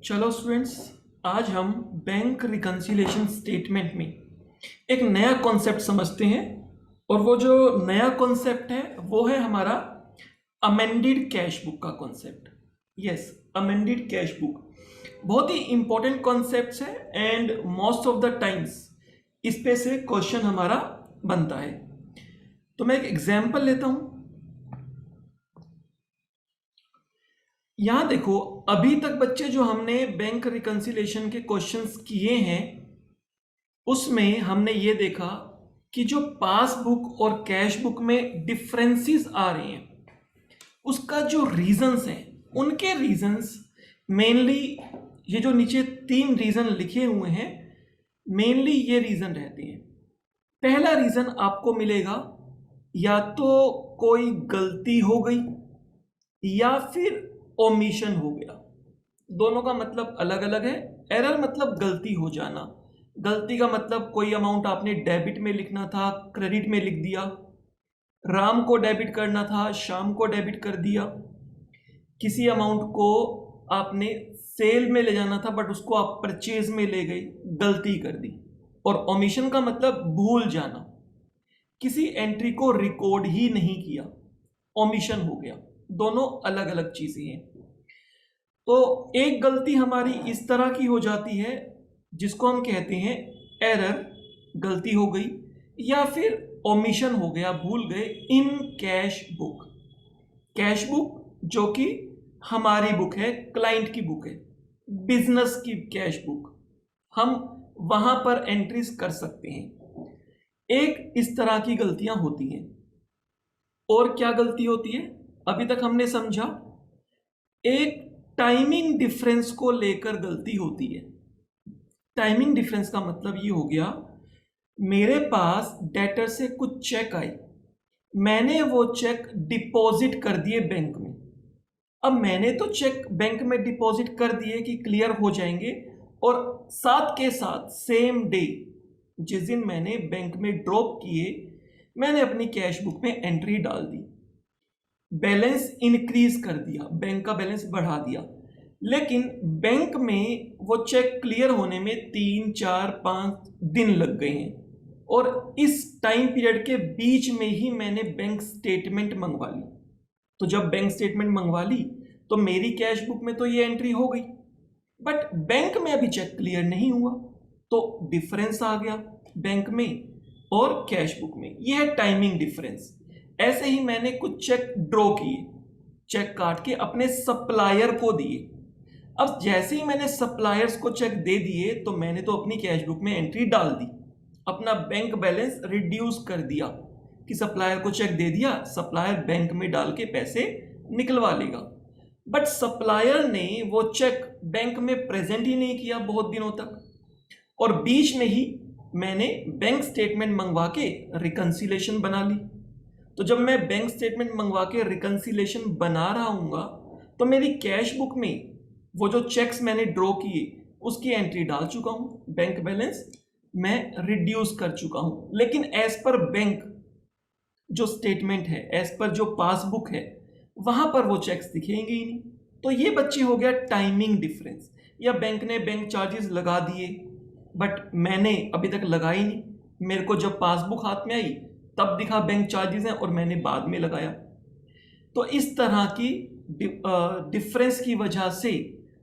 चलो स्टूडेंट्स, आज हम बैंक रिकन्सिलिएशन स्टेटमेंट में एक नया कॉन्सेप्ट समझते हैं। और वो जो नया कॉन्सेप्ट है वो है हमारा अमेंडेड कैश बुक का concept. Yes, amended cash book बहुत ही इंपॉर्टेंट कॉन्सेप्ट है and most of the times इस पे से क्वेश्चन हमारा बनता है। तो मैं एक एग्जांपल लेता हूं। यहां देखो, अभी तक बच्चे जो हमने बैंक रिकन्सिलिएशन के क्वेश्चंस किए हैं उसमें हमने ये देखा कि जो पासबुक और कैश बुक में डिफरेंसेस आ रहे हैं उसका जो रीजंस हैं, उनके रीजंस मेनली ये जो नीचे 3 रीजन लिखे हुए हैं, मेनली ये रीजन रहते हैं। पहला रीजन आपको मिलेगा या तो कोई गलती हो गई या फिर ओमिशन हो गया। दोनों का मतलब अलग अलग है। एरर मतलब गलती हो जाना। गलती का मतलब कोई अमाउंट आपने डेबिट में लिखना था, क्रेडिट में लिख दिया। राम को डेबिट करना था, शाम को डेबिट कर दिया। किसी अमाउंट को आपने सेल में ले जाना था बट उसको आप परचेज में ले गए, गलती कर दी। और ओमिशन का मतलब भूल जाना, किसी एंट्री को रिकॉर्ड ही नहीं किया, ओमिशन हो गया। दोनों अलग अलग चीजें हैं। तो एक गलती हमारी इस तरह की हो जाती है जिसको हम कहते हैं एरर, गलती हो गई, या फिर ओमिशन हो गया, भूल गए इन कैश बुक। कैश बुक जो कि हमारी बुक है, क्लाइंट की बुक है, बिजनेस की कैश बुक, हम वहां पर एंट्रीज कर सकते हैं। एक इस तरह की गलतियां होती हैं। और क्या गलती होती है अभी तक हमने समझा, एक टाइमिंग डिफरेंस को लेकर गलती होती है। टाइमिंग डिफरेंस का मतलब ये हो गया, मेरे पास डेटर से कुछ चेक आई, मैंने वो चेक डिपॉजिट कर दिए बैंक में। अब मैंने तो चेक बैंक में डिपॉजिट कर दिए कि क्लियर हो जाएंगे, और साथ के साथ सेम डे जिस दिन मैंने बैंक में ड्रॉप किए, मैंने अपनी कैश बुक में एंट्री डाल दी, बैलेंस इंक्रीज कर दिया, बैंक का बैलेंस बढ़ा दिया। लेकिन बैंक में वो चेक क्लियर होने में 3, 4, 5 दिन लग गए हैं, और इस टाइम पीरियड के बीच में ही मैंने बैंक स्टेटमेंट मंगवा ली। तो जब बैंक स्टेटमेंट मंगवा ली तो मेरी कैश बुक में तो ये एंट्री हो गई, बट बैंक में अभी चेक क्लियर नहीं हुआ, तो डिफरेंस आ गया बैंक में और कैश बुक में। यह है टाइमिंग डिफरेंस। ऐसे ही मैंने कुछ चेक ड्रॉ किए, चेक काट के अपने सप्लायर को दिए। अब जैसे ही मैंने सप्लायर्स को चेक दे दिए तो मैंने तो अपनी कैश बुक में एंट्री डाल दी, अपना बैंक बैलेंस रिड्यूस कर दिया कि सप्लायर को चेक दे दिया, सप्लायर बैंक में डाल के पैसे निकलवा लेगा। बट सप्लायर ने वो चेक बैंक में प्रेजेंट ही नहीं किया बहुत दिनों तक, और बीच में ही मैंने बैंक स्टेटमेंट मंगवा के रिकन्सिलेशन बना ली। तो जब मैं बैंक स्टेटमेंट मंगवा के रिकन्सिलेशन बना रहा हूँगा तो मेरी कैश बुक में वो जो चेक्स मैंने ड्रॉ किए उसकी एंट्री डाल चुका हूँ, बैंक बैलेंस मैं रिड्यूस कर चुका हूँ। लेकिन एज पर बैंक जो स्टेटमेंट है, एज पर जो पासबुक है, वहां पर वो चेक्स दिखेंगे ही नहीं। तो ये बच्चे हो गया टाइमिंग डिफरेंस। या बैंक ने बैंक चार्जेस लगा दिए बट मैंने अभी तक लगाई नहीं, मेरे को जब पासबुक हाथ में आई तब दिखा बैंक चार्जेस हैं और मैंने बाद में लगाया। तो इस तरह की डिफरेंस की वजह से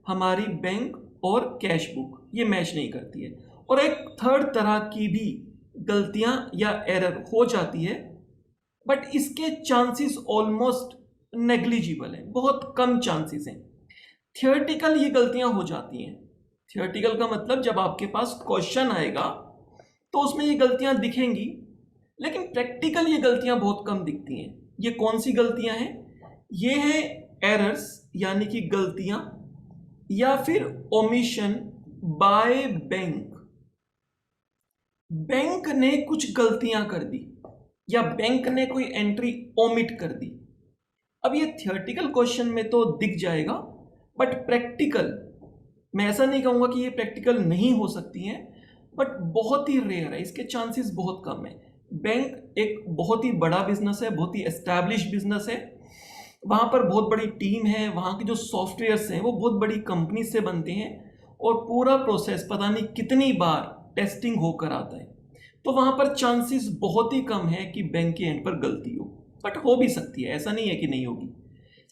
हमारी बैंक और कैश बुक ये मैच नहीं करती है। और एक थर्ड तरह की भी गलतियां या एरर हो जाती है, बट इसके चांसेस ऑलमोस्ट नेग्लिजिबल हैं, बहुत कम चांसेस हैं। थियोरेटिकल ये गलतियां हो जाती हैं। थियोरेटिकल का मतलब जब आपके पास क्वेश्चन आएगा तो उसमें ये गलतियां दिखेंगी, लेकिन प्रैक्टिकल ये गलतियां बहुत कम दिखती हैं। ये कौन सी गलतियां हैं? ये है एरर्स यानी कि गलतियां, या फिर ओमिशन बाय बैंक। बैंक ने कुछ गलतियां कर दी या बैंक ने कोई एंट्री ओमिट कर दी। अब ये थियोरेटिकल क्वेश्चन में तो दिख जाएगा, बट प्रैक्टिकल मैं ऐसा नहीं कहूंगा कि ये प्रैक्टिकल नहीं हो सकती हैं, बट बहुत ही रेयर है, इसके चांसेस बहुत कम है। बैंक एक बहुत ही बड़ा बिजनेस है, बहुत ही एस्टैब्लिश बिजनेस है, वहाँ पर बहुत बड़ी टीम है, वहाँ के जो सॉफ्टवेयर्स हैं वो बहुत बड़ी कंपनी से बनते हैं और पूरा प्रोसेस पता नहीं कितनी बार टेस्टिंग होकर आता है। तो वहाँ पर चांसेस बहुत ही कम है कि बैंक के एंड पर गलती हो, बट हो भी सकती है, ऐसा नहीं है कि नहीं होगी।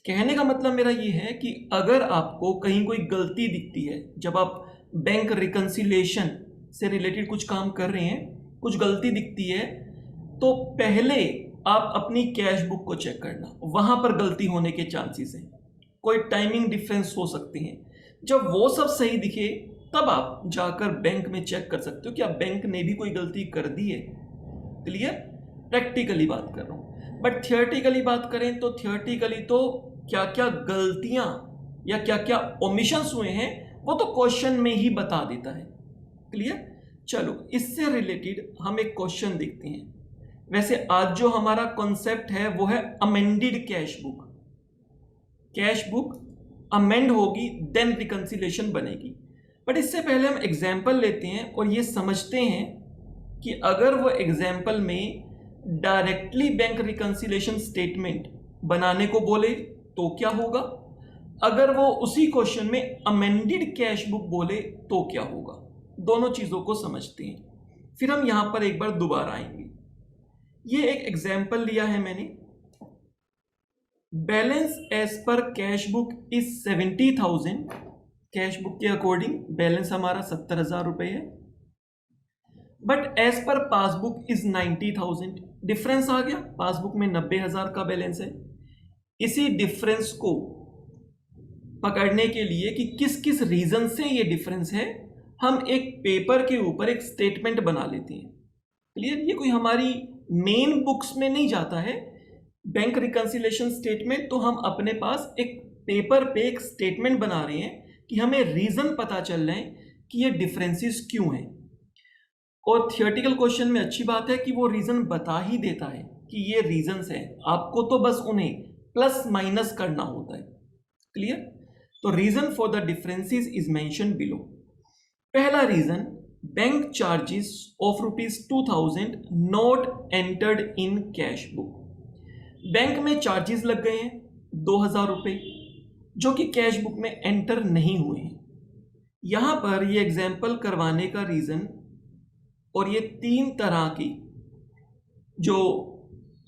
कहने का मतलब मेरा ये है कि अगर आपको कहीं कोई गलती दिखती है, जब आप बैंक रिकंसिलिएशन से रिलेटेड कुछ काम कर रहे हैं, कुछ गलती दिखती है, तो पहले आप अपनी कैश बुक को चेक करना, वहां पर गलती होने के चांसेस हैं, कोई टाइमिंग डिफरेंस हो सकते हैं। जब वो सब सही दिखे तब आप जाकर बैंक में चेक कर सकते हो कि आप बैंक ने भी कोई गलती कर दी है। क्लियर? प्रैक्टिकली बात कर रहा हूं, बट थियोरेटिकली बात करें तो थियोरेटिकली तो क्या क्या गलतियां या क्या क्या ओमिशंस हुए हैं वो तो क्वेश्चन में ही बता देता है। क्लियर? चलो इससे रिलेटेड हम एक क्वेश्चन देखते हैं। वैसे आज जो हमारा कॉन्सेप्ट है वो है amended cash book. Cash book amend होगी देन रिकंसिलिएशन बनेगी। बट इससे पहले हम एग्जाम्पल लेते हैं और ये समझते हैं कि अगर वो एग्जाम्पल में डायरेक्टली बैंक रिकंसिलिएशन स्टेटमेंट बनाने को बोले तो क्या होगा, अगर वो उसी क्वेश्चन में अमेंडेड कैश बुक बोले तो क्या होगा। दोनों चीजों को समझते हैं, फिर हम यहां पर एक बार दोबारा आएंगे। ये एक एग्जाम्पल लिया है मैंने। Balance as per cash book is 70,000। Cash book के अकॉर्डिंग बैलेंस हमारा 70,000 रुपए है, but as per passbook is 90,000। Difference आ गया, पासबुक में 90,000 का बैलेंस है। इसी डिफरेंस को पकड़ने के लिए कि किस किस रीजन से ये डिफरेंस है, हम एक पेपर के ऊपर एक स्टेटमेंट बना लेते हैं। क्लियर? ये कोई हमारी मेन बुक्स में नहीं जाता है बैंक रिकंसिलिएशन स्टेटमेंट, तो हम अपने पास एक पेपर पे एक स्टेटमेंट बना रहे हैं कि हमें रीजन पता चल रहे हैं कि ये डिफरेंसेस क्यों हैं। और थियोरेटिकल क्वेश्चन में अच्छी बात है कि वो रीजन बता ही देता है कि ये रीजंस हैं, आपको तो बस उन्हें प्लस माइनस करना होता है। क्लियर? तो reason for the differences is mention below. पहला रीजन, bank charges of ₹2,000 not entered in cash book. Bank में चार्जेस लग गए हैं 2,000 रुपए जो कि कैश बुक में एंटर नहीं हुए हैं। यहां पर ये एग्जाम्पल करवाने का रीजन, और ये 3 तरह की जो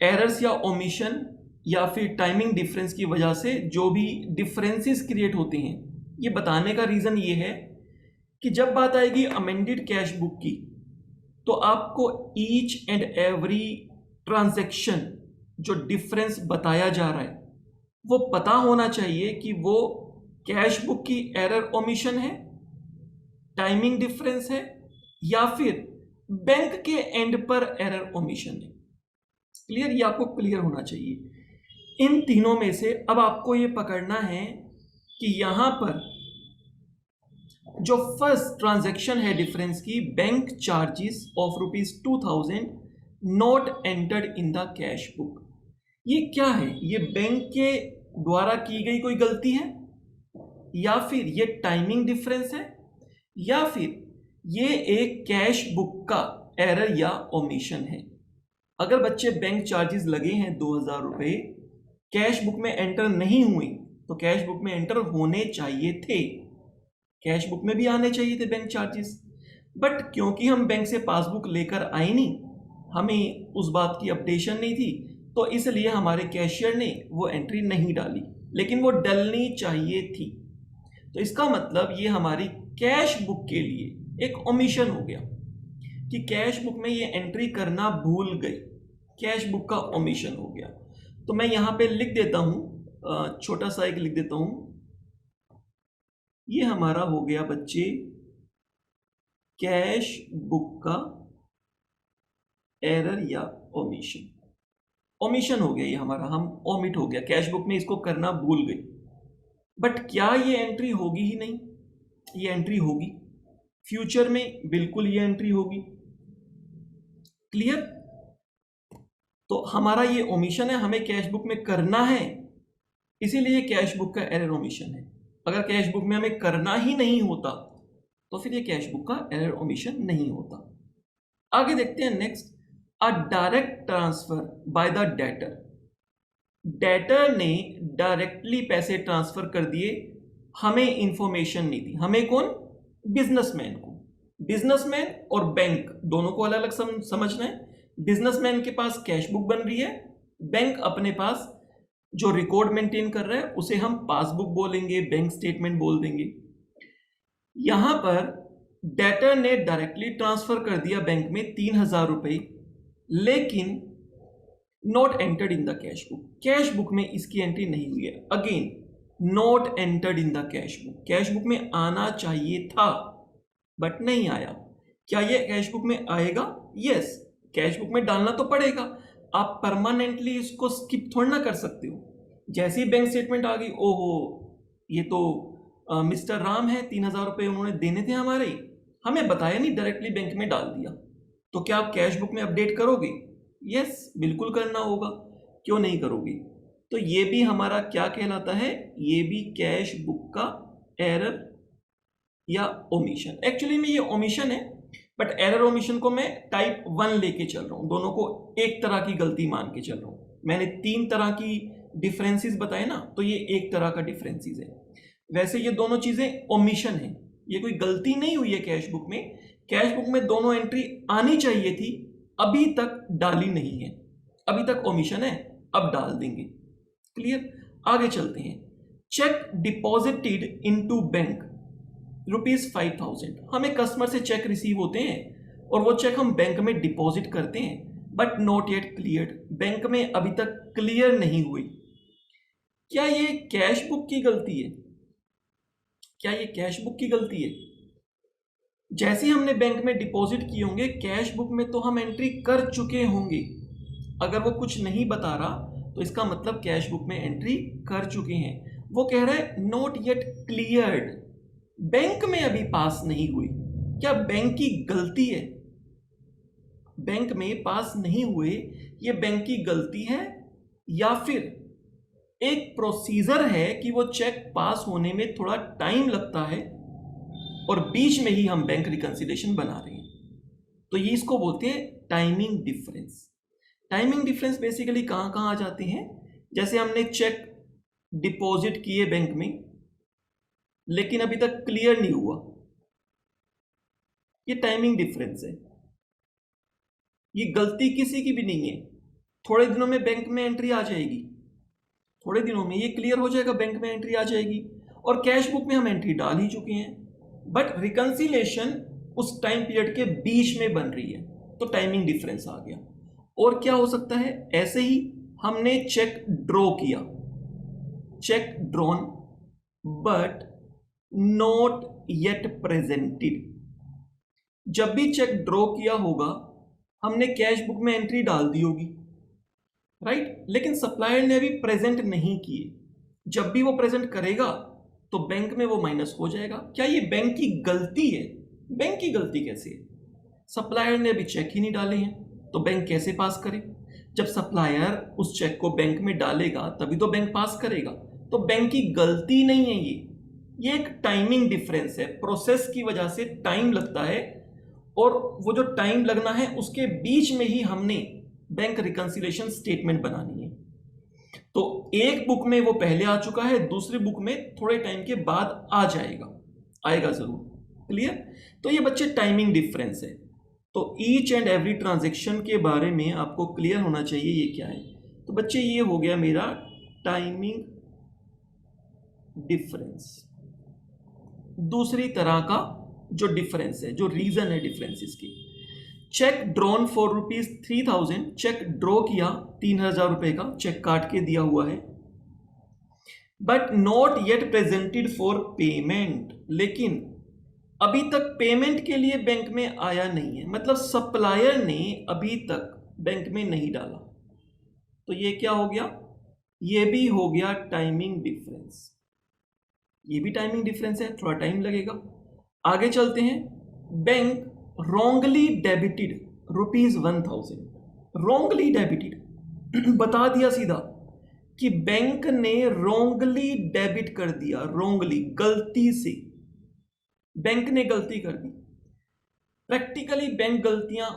एरर्स या ओमिशन या फिर टाइमिंग डिफरेंस की वजह से जो भी डिफरेंसेस क्रिएट होते हैं, ये बताने का रीजन ये है कि जब बात आएगी अमेंडेड कैश बुक की, तो आपको ईच एंड एवरी ट्रांजैक्शन जो डिफरेंस बताया जा रहा है वो पता होना चाहिए कि वो कैश बुक की एरर ओमिशन है, टाइमिंग डिफरेंस है, या फिर बैंक के एंड पर एरर ओमिशन है। क्लियर? ये आपको क्लियर होना चाहिए। इन तीनों में से अब आपको ये पकड़ना है कि यहां पर जो फर्स्ट ट्रांजैक्शन है डिफरेंस की, bank charges of ₹2,000 not entered in the cash book, ये क्या है? ये बैंक के द्वारा की गई कोई गलती है, या फिर ये टाइमिंग डिफरेंस है, या फिर ये एक कैश बुक का एरर या ओमिशन है। अगर बच्चे बैंक चार्जेस लगे हैं 2,000 रुपए, कैश बुक में एंटर नहीं हुए, तो कैश बुक में एंटर होने चाहिए थे, कैश बुक में भी आने चाहिए थे बैंक चार्जेस। बट क्योंकि हम बैंक से पासबुक लेकर आए नहीं, हमें उस बात की अपडेशन नहीं थी, तो इसलिए हमारे कैशियर ने वो एंट्री नहीं डाली, लेकिन वो डलनी चाहिए थी। तो इसका मतलब ये हमारी कैश बुक के लिए एक ओमिशन हो गया कि कैश बुक में ये एंट्री करना भूल गई, कैश बुक का ओमिशन हो गया। तो मैं यहाँ पे लिख देता हूँ, छोटा सा एक लिख देता हूँ, ये हमारा हो गया बच्चे कैश बुक का एरर या ओमिशन। ओमिशन हो गया ये हमारा, हम ओमिट हो गया, कैश बुक में इसको करना भूल गई। बट क्या ये एंट्री होगी ही नहीं? ये एंट्री होगी, फ्यूचर में बिल्कुल ये एंट्री होगी। क्लियर? तो हमारा ये ओमिशन है, हमें कैश बुक में करना है, इसीलिए कैश बुक का एरर ओमिशन है। अगर कैश बुक में हमें करना ही नहीं होता तो फिर ये कैश बुक का एरर ओमिशन नहीं होता। आगे देखते हैं next, a direct transfer by the debtor. Debtor ने डायरेक्टली पैसे ट्रांसफर कर दिए, हमें इंफॉर्मेशन नहीं दी। हमें कौन? बिजनेसमैन को। बिजनेसमैन और बैंक दोनों को अलग अलग समझना है। बिजनेसमैन के पास कैश बुक बन रही है, बैंक अपने पास जो रिकॉर्ड मेंटेन कर रहा है उसे हम पासबुक बोलेंगे, बैंक स्टेटमेंट बोल देंगे। यहां पर डेटर ने डायरेक्टली ट्रांसफर कर दिया बैंक में 3,000 रुपए, लेकिन not entered in the cash book. Cash book में इसकी एंट्री नहीं हुई है। Again not entered in the cash book. Cash book में आना चाहिए था बट नहीं आया। क्या ये कैश बुक में आएगा? यस, कैश बुक में डालना तो पड़ेगा। आप परमानेंटली इसको स्किप थोड़ा ना कर सकते हो। जैसे ही बैंक स्टेटमेंट आ गई, ओहो ये तो मिस्टर राम है, 3,000 रुपए उन्होंने देने थे हमारे, हमें बताया नहीं, डायरेक्टली बैंक में डाल दिया। तो क्या आप कैश बुक में अपडेट करोगे? यस, बिल्कुल करना होगा। क्यों नहीं करोगे? तो ये भी हमारा क्या कहलाता है? ये भी कैश बुक का एरर या ओमिशन। एक्चुअली में ये ओमिशन है, बट एरर ओमिशन को मैं टाइप 1 लेके चल रहा हूं। दोनों को एक तरह की गलती मान के चल रहा हूं। मैंने 3 तरह की डिफरेंसेस बताए ना, तो ये एक तरह का डिफरेंसेस है। वैसे ये दोनों चीजें ओमिशन है, ये कोई गलती नहीं हुई है कैश बुक में। कैश बुक में दोनों एंट्री आनी चाहिए थी, अभी तक डाली नहीं है, अभी तक ओमिशन है, अब डाल देंगे। क्लियर? आगे चलते हैं। Check deposited into bank ₹5,000। हमें कस्टमर से चेक रिसीव होते हैं और वो चेक हम बैंक में डिपॉजिट करते हैं, but not yet cleared. Bank में अभी तक क्लियर नहीं हुई। क्या ये कैश बुक की गलती है? क्या ये कैश बुक की गलती है? जैसे हमने बैंक में डिपॉजिट किए होंगे, कैश बुक में तो हम एंट्री कर चुके होंगे। अगर वो कुछ नहीं बता रहा तो इसका मतलब कैश बुक में एंट्री कर चुके हैं। वो कह रहा है नॉट येट क्लियर्ड, बैंक में अभी पास नहीं हुई। क्या बैंक की गलती है? बैंक में पास नहीं हुए, ये बैंक की गलती है या फिर एक प्रोसीजर है कि वो चेक पास होने में थोड़ा टाइम लगता है और बीच में ही हम बैंक रिकंसिलिएशन बना रहे हैं। तो ये इसको बोलते हैं timing difference. Timing difference basically कहां कहां आ जाते हैं? जैसे हमने चेक डिपॉजिट किए बैंक में, लेकिन अभी तक क्लियर नहीं हुआ, ये टाइमिंग डिफरेंस है। ये गलती किसी की भी नहीं है। थोड़े दिनों में बैंक में एंट्री आ जाएगी, थोड़े दिनों में ये क्लियर हो जाएगा, बैंक में एंट्री आ जाएगी। और कैश बुक में हम एंट्री डाल ही चुके हैं, बट रिकंसिलिएशन उस टाइम पीरियड के बीच में बन रही है, तो टाइमिंग डिफरेंस आ गया। और क्या हो सकता है? ऐसे ही हमने चेक ड्रॉ किया, check drawn but not yet presented. जब भी चेक ड्रॉ किया होगा हमने कैश बुक में एंट्री डाल दी होगी, राइट? लेकिन सप्लायर ने अभी प्रेजेंट नहीं किए। जब भी वो प्रेजेंट करेगा तो बैंक में वो माइनस हो जाएगा। क्या ये बैंक की गलती है? बैंक की गलती कैसे है? सप्लायर ने अभी चेक ही नहीं डाले हैं, तो बैंक कैसे पास करे? जब सप्लायर उस चेक को बैंक में डालेगा तभी तो बैंक पास करेगा। तो बैंक की गलती नहीं है ये एक टाइमिंग डिफरेंस है। प्रोसेस की वजह से टाइम लगता है, और वो जो टाइम लगना है उसके बीच में ही हमने बैंक रिकंसिलिएशन स्टेटमेंट बनानी है। तो एक बुक में वो पहले आ चुका है, दूसरी बुक में थोड़े टाइम के बाद आ जाएगा, आएगा जरूर। क्लियर? तो ये बच्चे टाइमिंग डिफरेंस है। तो ईच एंड एवरी ट्रांजैक्शन के बारे में आपको क्लियर होना चाहिए ये क्या है। तो बच्चे ये हो गया मेरा टाइमिंग डिफरेंस। दूसरी तरह का जो डिफरेंस है, जो रीजन है डिफरेंसेस की, cheque drawn for ₹3,000। Cheque draw किया 3,000 रुपए का, चेक काट के दिया हुआ है, but not yet presented for payment. लेकिन अभी तक पेमेंट के लिए बैंक में आया नहीं है, मतलब सप्लायर ने अभी तक बैंक में नहीं डाला। तो ये क्या हो गया? ये भी हो गया टाइमिंग डिफरेंस। ये भी टाइमिंग डिफरेंस है, थोड़ा टाइम लगेगा। आगे चलते हैं। Bank wrongly debited ₹1,000। Wrongly debited बता दिया सीधा कि बैंक ने रॉन्गली डेबिट कर दिया। रॉन्गली, गलती से बैंक ने गलती कर दी। प्रैक्टिकली बैंक गलतियां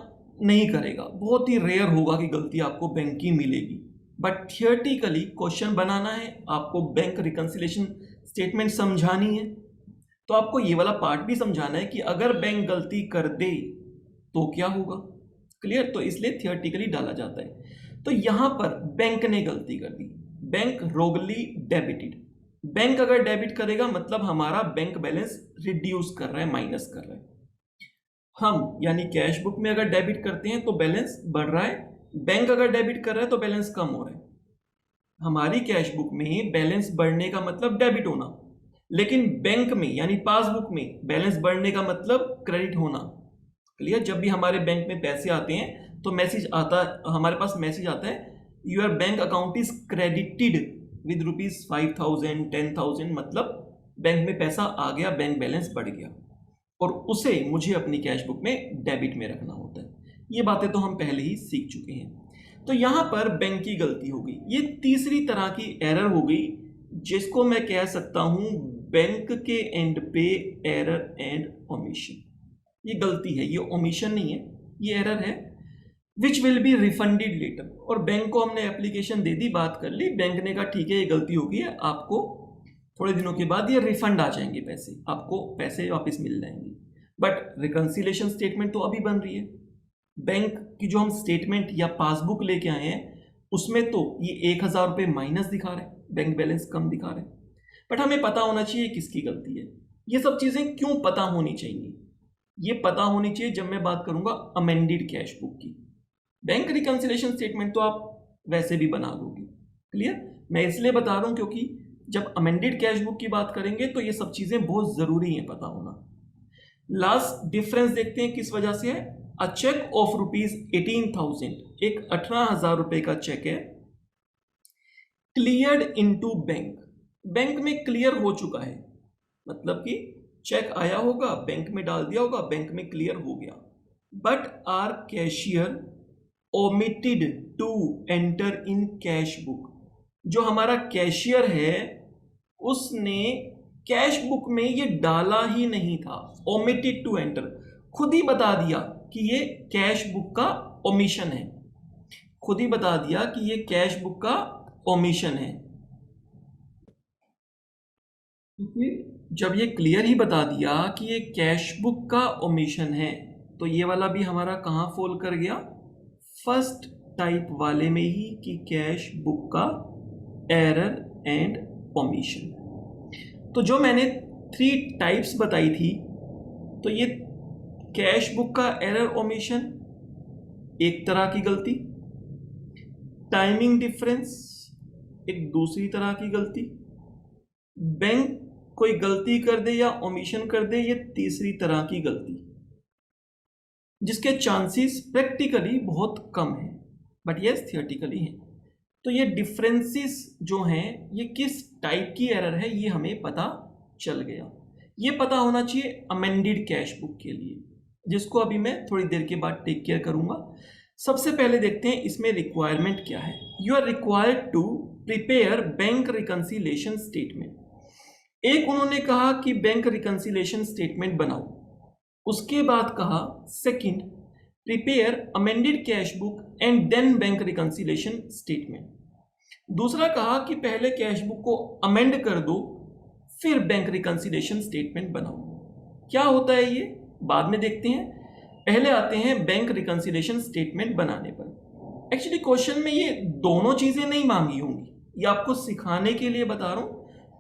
नहीं करेगा, बहुत ही रेयर होगा कि गलती आपको बैंक की मिलेगी। बट थियोरेटिकली क्वेश्चन बनाना है, आपको बैंक रिकंसिलेशन स्टेटमेंट समझानी है, तो आपको ये वाला पार्ट भी समझाना है कि अगर बैंक गलती कर दे तो क्या होगा। क्लियर? तो इसलिए थियोरेटिकली डाला जाता है। तो यहां पर बैंक ने गलती कर दी, बैंक रोगली डेबिटेड। बैंक अगर डेबिट करेगा मतलब हमारा बैंक बैलेंस रिड्यूस कर रहा है, माइनस कर रहा है। हम यानी कैश बुक में अगर डेबिट करते हैं तो बैलेंस बढ़ रहा है, बैंक अगर डेबिट कर रहा है तो बैलेंस कम हो रहा है। हमारी कैश बुक में बैलेंस बढ़ने का मतलब डेबिट होना, लेकिन बैंक में यानी पासबुक में बैलेंस बढ़ने का मतलब क्रेडिट होना। क्लियर? जब भी हमारे बैंक में पैसे आते हैं तो मैसेज आता, हमारे पास मैसेज आता है your bank account is credited with ₹5,000 10,000, मतलब बैंक में पैसा आ गया, बैंक बैलेंस बढ़ गया, और उसे मुझे अपनी कैश बुक में डेबिट में रखना होता है। ये बातें तो हम पहले ही सीख चुके हैं। तो यहां पर बैंक की गलती हो गई। ये तीसरी तरह की एरर हो गई जिसको मैं कह सकता हूं बैंक के एंड पे एरर एंड ओमिशन। ये गलती है, ये ओमिशन नहीं है, ये एरर है, which will be refunded later. और बैंक को हमने एप्लीकेशन दे दी, बात कर ली, बैंक ने कहा ठीक है ये गलती हो गई है, आपको थोड़े दिनों के बाद ये रिफंड आ जाएंगे, पैसे आपको पैसे वापस मिल जाएंगे। बट रिकंसिलेशन स्टेटमेंट तो अभी बन रही है। बैंक की जो हम स्टेटमेंट या पासबुक लेके आए हैं उसमें तो ये 1,000 रुपये माइनस दिखा रहे हैं, बैंक बैलेंस कम दिखा रहे हैं। बट हमें पता होना चाहिए किसकी गलती है। ये सब चीजें क्यों पता होनी चाहिए? ये पता होनी चाहिए जब मैं बात करूंगा अमेंडेड कैश बुक की। बैंक रिकंसिलेशन स्टेटमेंट तो आप वैसे भी बना लोगे। क्लियर? मैं इसलिए बता रहा हूं क्योंकि जब अमेंडेड कैश बुक की बात करेंगे तो ये सब चीजें बहुत जरूरी है पता होना। लास्ट डिफरेंस देखते हैं किस वजह से है। अ चेक ऑफ ₹18,000, एक 18,000 रुपए का चेक है, क्लियर्ड इनटू बैंक, बैंक में क्लियर हो चुका है, मतलब कि चेक आया होगा, बैंक में डाल दिया होगा, बैंक में क्लियर हो गया। But our cashier omitted to enter in cash book. जो हमारा कैशियर है उसने कैश बुक में ये डाला ही नहीं था, ओमिटेड टू एंटर, खुद ही बता दिया कि ये कैश बुक का ओमिशन है, खुद ही बता दिया कि ये कैश बुक का ओमिशन है। जब ये क्लियर ही बता दिया कि ये कैश बुक का ओमिशन है तो ये वाला भी हमारा कहां फॉल कर गया? फर्स्ट टाइप वाले में ही, कि कैश बुक का एरर एंड ओमिशन। तो जो मैंने 3 टाइप्स बताई थी, तो ये कैश बुक का एरर ओमिशन एक तरह की गलती, टाइमिंग डिफरेंस एक दूसरी तरह की गलती, बैंक कोई गलती कर दे या ओमिशन कर दे ये तीसरी तरह की गलती, जिसके चांसेस प्रैक्टिकली बहुत कम है बट यस थियोरेटिकली है। तो ये डिफरेंसेस जो हैं ये किस टाइप की एरर है ये हमें पता चल गया। ये पता होना चाहिए अमेंडेड कैश बुक के लिए, जिसको अभी मैं थोड़ी देर के बाद टेक केयर करूंगा। सबसे पहले देखते हैं इसमें रिक्वायरमेंट क्या है। You are required to prepare bank reconciliation statement. एक उन्होंने कहा कि बैंक रिकंसिलेशन स्टेटमेंट बनाओ, उसके बाद कहा second prepare amended cash book and then bank reconciliation statement. दूसरा कहा कि पहले कैश बुक को अमेंड कर दो फिर बैंक रिकंसिलेशन स्टेटमेंट बनाओ। क्या होता है ये बाद में देखते हैं, पहले आते हैं बैंक रिकंसिलेशन स्टेटमेंट बनाने पर। एक्चुअली क्वेश्चन में ये दोनों चीजें नहीं मांगी होंगी, ये आपको सिखाने के लिए बता रहा हूं।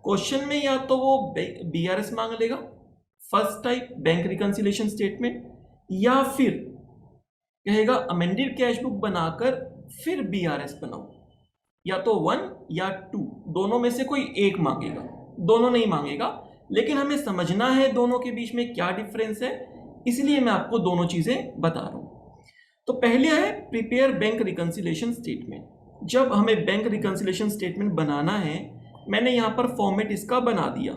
क्वेश्चन में या तो वो BRS मांग लेगा first type bank reconciliation statement, या फिर कहेगा अमेंडेड कैश बुक बनाकर फिर BRS बनाओ, या तो 1 या 2 दोनों में से कोई एक मांगेगा, दोनों नहीं मांगेगा। लेकिन हमें समझना है दोनों के बीच में क्या डिफरेंस है, इसलिए मैं आपको दोनों चीजें बता रहा हूं। तो पहले है प्रिपेयर बैंक रिकंसिलेशन स्टेटमेंट। जब हमें बैंक रिकंसिलेशन स्टेटमेंट बनाना है, मैंने यहां पर फॉर्मेट इसका बना दिया।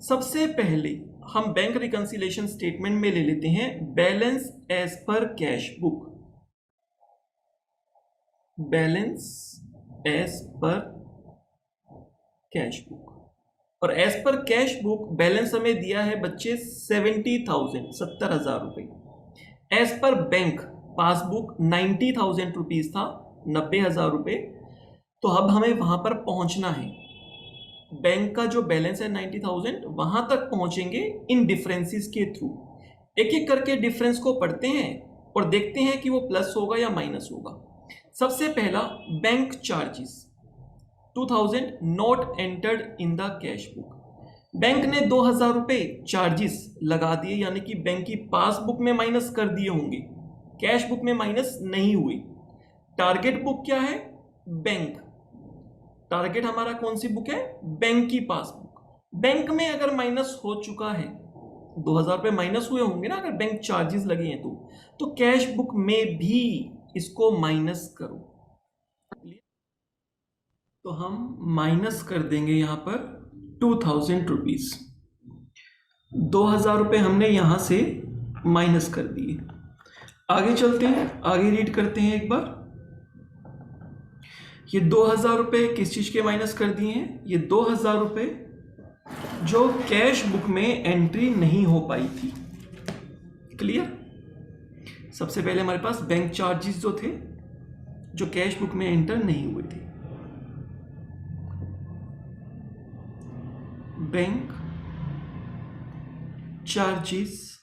सबसे पहले हम बैंक रिकंसिलेशन स्टेटमेंट में ले लेते हैं balance as per cash book, balance as per cash book. और as per cash book balance हमें दिया है बच्चे 70,000, 70,000 रुपए। As per bank passbook 90,000 rupees था, 90,000 रुपए। तो अब हमें वहां पर पहुंचना है। बैंक का जो बैलेंस है 90,000, वहां तक पहुंचेंगे इन डिफरेंसेस के थ्रू। एक एक करके डिफरेंस को पढ़ते हैं और देखते हैं कि वो प्लस होगा या माइनस होगा। सबसे पहला, bank charges 2000 not entered in the cash book. Bank ने 2000 रुपए चार्जेस लगा दिए, यानी कि बैंक की पासबुक में माइनस कर दिए होंगे, कैश बुक में माइनस नहीं हुए। टारगेट बुक क्या है? बैंक। टारगेट हमारा कौन सी बुक है? बैंक की पासबुक। बैंक में अगर माइनस हो चुका है, 2000 रुपए माइनस हुए होंगे ना अगर बैंक चार्जेस लगे हैं तो कैश बुक में भी इसको माइनस करो। तो हम माइनस कर देंगे यहां पर 2000 रुपीज। 2000 रुपए हमने यहां से माइनस कर दिए। आगे चलते हैं, आगे रीड करते हैं एक बार। ये 2000 रुपए किस चीज के माइनस कर दिए हैं? ये 2000 रुपए जो कैश बुक में एंट्री नहीं हो पाई थी। क्लियर? सबसे पहले हमारे पास बैंक चार्जेस जो थे, जो कैश बुक में एंटर नहीं हुए थे। Bank charges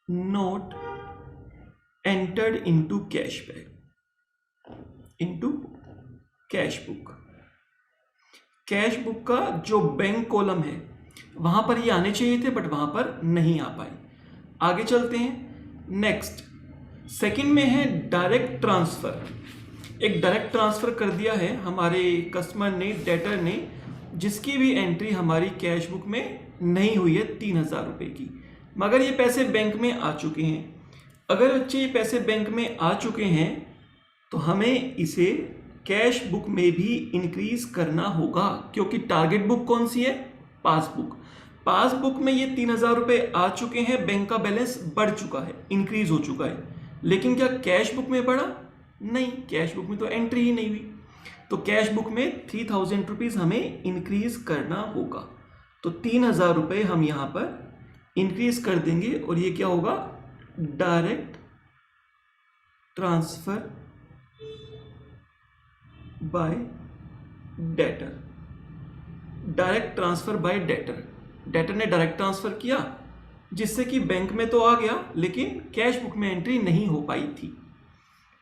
not entered into cash back into cash book. Cash book का जो बैंक कॉलम है वहां पर ये आने चाहिए थे, बट वहां पर नहीं आ पाए। आगे चलते हैं। नेक्स्ट, सेकंड में है डायरेक्ट ट्रांसफर। एक डायरेक्ट ट्रांसफर कर दिया है हमारे कस्टमर ने, डेटर ने, जिसकी भी एंट्री हमारी कैश बुक में नहीं हुई है 3000 रुपए की, मगर ये पैसे बैंक में आ चुके हैं। अगर बच्चे ये पैसे बैंक में आ चुके हैं तो हमें इसे कैश बुक में भी इंक्रीज करना होगा, क्योंकि टारगेट बुक कौन सी है? पासबुक। पासबुक में ये 3000 रुपए आ चुके हैं, बैंक का बैलेंस बढ़ चुका है, इंक्रीज हो चुका है। लेकिन क्या कैश बुक में बढ़ा? नहीं, कैश बुक में तो एंट्री ही नहीं हुई। तो कैश बुक में 3000 रुपीज हमें इंक्रीज करना होगा। तो 3000 रुपए हम यहां पर इंक्रीज कर देंगे और ये क्या होगा? Direct transfer by debtor. Direct transfer by debtor. Debtor ने डायरेक्ट ट्रांसफर किया, जिससे कि बैंक में तो आ गया लेकिन कैश बुक में एंट्री नहीं हो पाई थी।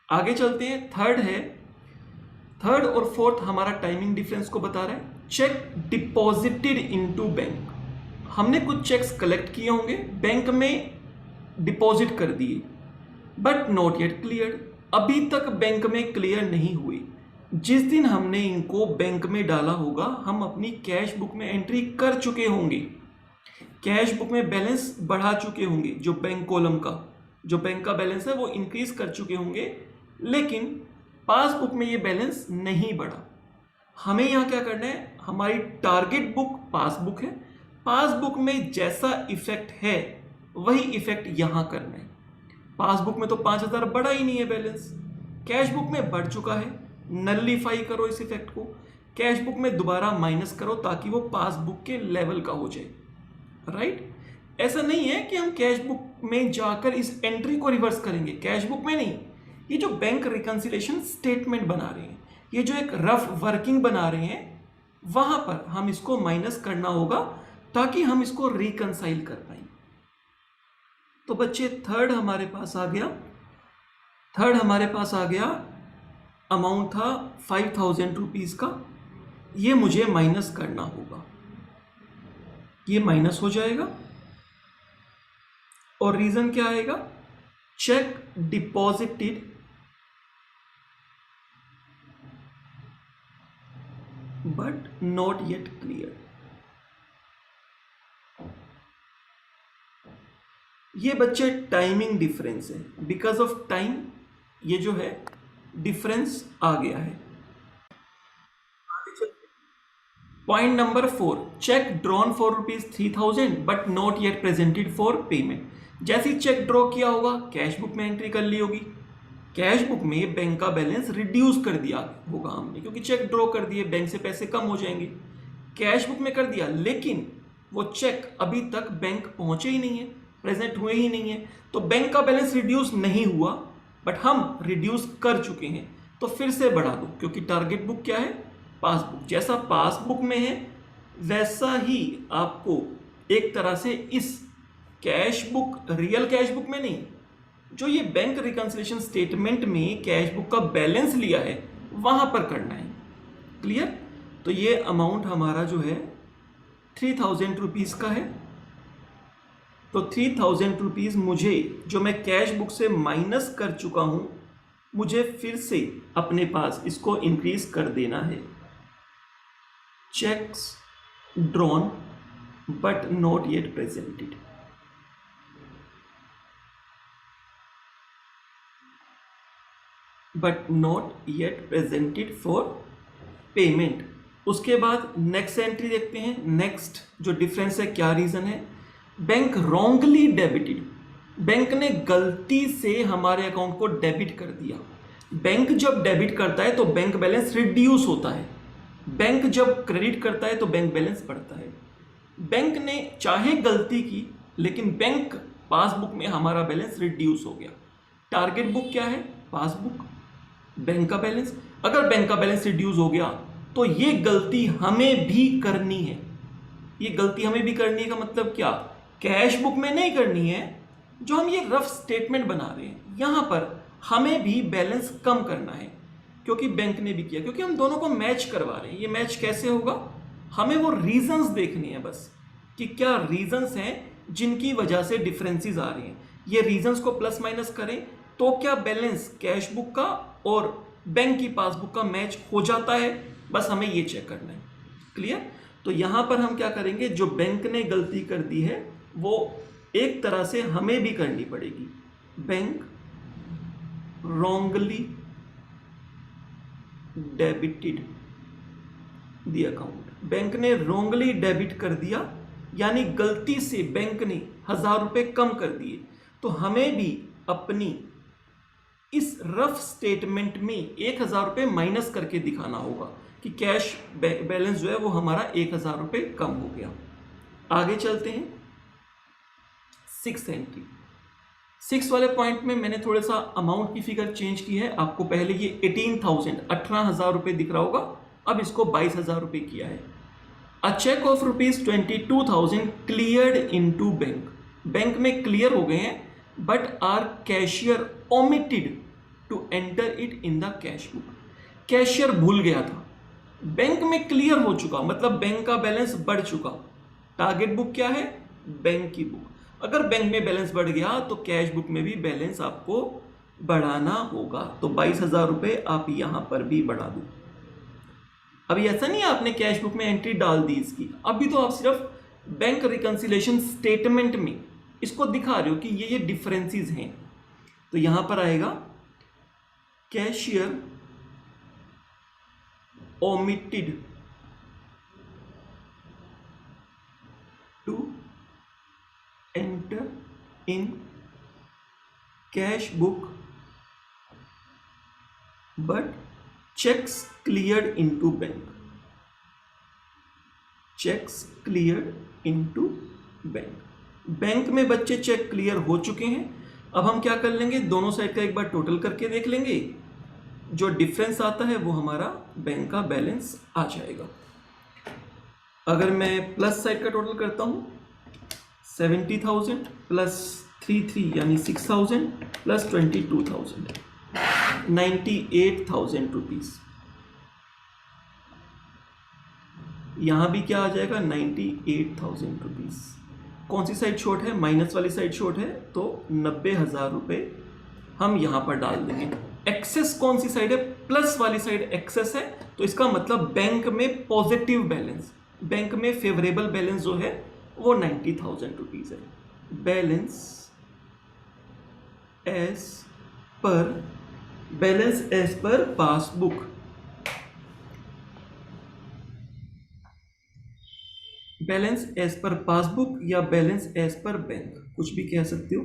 आगे चलते हैं। थर्ड है, थर्ड और फोर्थ हमारा टाइमिंग डिफरेंस को बता रहा है। Cheque deposited into bank. हमने कुछ चेक्स कलेक्ट किए होंगे, बैंक में डिपॉजिट कर दिए, बट नॉट येट क्लियर। अभी तक बैंक में क्लियर नहीं हुए। जिस दिन हमने इनको बैंक में डाला होगा, हम अपनी कैश बुक में एंट्री कर चुके होंगे, कैश बुक में बैलेंस बढ़ा चुके होंगे, जो बैंक कॉलम का जो बैंक का बैलेंस है वो इंक्रीज कर चुके होंगे, लेकिन पासबुक में ये बैलेंस नहीं बढ़ा। हमें यहाँ क्या करना है? हमारी टारगेट बुक पासबुक है, पासबुक में जैसा इफेक्ट है वही इफेक्ट यहाँ करना है। पासबुक में तो 5000 बढ़ा ही नहीं है बैलेंस, कैश बुक में बढ़ चुका है। नलिफाई करो इस इफेक्ट को, कैश बुक में दोबारा माइनस करो ताकि वो पासबुक के लेवल का हो जाए। राइट? ऐसा नहीं है कि हम कैश बुक में जाकर इस एंट्री को रिवर्स करेंगे, कैश बुक में नहीं। ये जो बैंक रिकंसिलेशन स्टेटमेंट बना रहे हैं, ये जो एक रफ वर्किंग बना रहे हैं, वहां पर हम इसको माइनस करना होगा ताकि हम इसको रिकंसाइल कर पाए। तो बच्चे थर्ड हमारे पास आ गया। थर्ड हमारे पास आ गया, अमाउंट था 5000 रुपीज का, ये मुझे माइनस करना होगा। ये माइनस हो जाएगा और रीजन क्या आएगा? Check deposited but not yet clear. ये बच्चे टाइमिंग डिफरेंस है, बिकॉज ऑफ टाइम ये जो है डिफरेंस आ गया है। Point number 4, check drawn for ₹3000 but not yet presented for payment. जैसे ही चेक ड्रॉ किया होगा, कैश बुक में एंट्री कर ली होगी, कैश बुक में बैंक का बैलेंस रिड्यूस कर दिया होगा हमने, क्योंकि चेक ड्रॉ कर दिए, बैंक से पैसे कम हो जाएंगे। कैश बुक में कर दिया, लेकिन वो चेक अभी तक बैंक पहुंचे ही नहीं है, प्रेजेंट हुए ही नहीं है, तो बैंक का बैलेंस रिड्यूस नहीं हुआ, बट हम रिड्यूस कर चुके हैं। तो फिर से बढ़ा दो, क्योंकि टारगेट बुक क्या है, पासबुक। जैसा पासबुक में है वैसा ही आपको एक तरह से इस cash book, real cash book में नहीं, जो ये बैंक रिकंसिलिएशन स्टेटमेंट में कैश बुक का बैलेंस लिया है वहां पर करना है। क्लियर? तो ये अमाउंट हमारा जो है 3000 रुपीज़ का है। तो 3000 रुपीज़ मुझे, जो मैं कैश बुक से माइनस कर चुका हूं, मुझे फिर से अपने पास इसको इंक्रीज कर देना है। Cheques drawn but not yet presented. But not yet presented for payment. उसके बाद नेक्स्ट एंट्री देखते हैं। नेक्स्ट जो डिफरेंस है, क्या रीजन है, बैंक रॉन्गली डेबिटेड। बैंक ने गलती से हमारे अकाउंट को डेबिट कर दिया। बैंक जब डेबिट करता है तो बैंक बैलेंस रिड्यूस होता है, बैंक जब क्रेडिट करता है तो बैंक बैलेंस बढ़ता है। बैंक ने चाहे गलती की, लेकिन बैंक पासबुक में हमारा बैलेंस रिड्यूस हो गया। टारगेट बुक क्या है, पासबुक, बैंक का बैलेंस। अगर बैंक का बैलेंस रिड्यूस हो गया तो ये गलती हमें भी करनी है। ये गलती हमें भी करनी है का मतलब क्या, कैश बुक में नहीं करनी है, जो हम ये रफ स्टेटमेंट बना रहे हैं यहां पर हमें भी बैलेंस कम करना है, क्योंकि बैंक ने भी किया, क्योंकि हम दोनों को मैच करवा रहे हैं। ये मैच कैसे होगा, हमें वो रीजंस देखनी है बस, कि क्या रीजंस हैं जिनकी वजह से डिफरेंसेस आ रही हैं। ये रीजंस को प्लस माइनस करें तो क्या बैलेंस कैश बुक का और बैंक की पासबुक का मैच हो जाता है, बस हमें ये चेक करना है। क्लियर? तो यहां पर हम क्या करेंगे, जो बैंक ने गलती कर दी है वो एक तरह से हमें भी करनी पड़ेगी। Bank wrongly debited the account. Bank ने wrongly डेबिट कर दिया, यानी गलती से बैंक ने 1000 रुपए कम कर दिए। तो हमें भी अपनी इस रफ स्टेटमेंट में 1000 रुपए माइनस करके दिखाना होगा कि कैश बैलेंस जो है वो हमारा 1000 रुपए कम हो गया। आगे चलते हैं। 6th entry. 6 वाले पॉइंट में मैंने थोड़ा सा अमाउंट की फिगर चेंज की है। आपको पहले ये 18,000 रुपए दिख रहा होगा, अब इसको 22,000 रुपए किया है। A cheque of ₹22,000 cleared into bank. Bank में क्लियर हो गए हैं, but our cashier omitted to enter it in the cash book. Cashier भूल गया था, बैंक में क्लियर हो चुका, मतलब बैंक का बैलेंस बढ़ चुका। टारगेट बुक क्या है, बैंक की बुक। अगर बैंक में बैलेंस बढ़ गया तो कैश बुक में भी बैलेंस आपको बढ़ाना होगा। तो 22,000 रुपए आप यहां पर भी बढ़ा दो। अभी ऐसा नहीं है आपने कैश बुक में एंट्री डाल दी इसकी, अभी तो आप सिर्फ बैंक रिकंसिलिएशन स्टेटमेंट में इसको दिखा रहे हो कि ये डिफरेंसेस हैं। तो यहां पर आएगा cashier omitted to enter in cash book but checks cleared into bank. checks cleared into bank. Bank में बच्चे चेक क्लियर हो चुके हैं। अब हम क्या कर लेंगे, दोनों साइड का एक बार टोटल करके देख लेंगे। जो डिफरेंस आता है वो हमारा बैंक का बैलेंस आ जाएगा। अगर मैं प्लस साइड का टोटल करता हूं, 70,000 प्लस 33 यानी 6,000 प्लस 22,000, 98,000 रुपीज। यहां भी क्या आ जाएगा, 98,000 रुपीज। कौन सी साइड शॉर्ट है, माइनस वाली साइड शॉर्ट है, तो 90,000 रुपए हम यहां पर डाल देंगे। एक्सेस कौन सी साइड है, प्लस वाली साइड एक्सेस है, तो इसका मतलब बैंक में पॉजिटिव बैलेंस, बैंक में फेवरेबल बैलेंस जो है वो 90,000 रुपीज है। Balance as per passbook. Balance as per passbook या बैलेंस एज पर बैंक, कुछ भी कह सकते हो।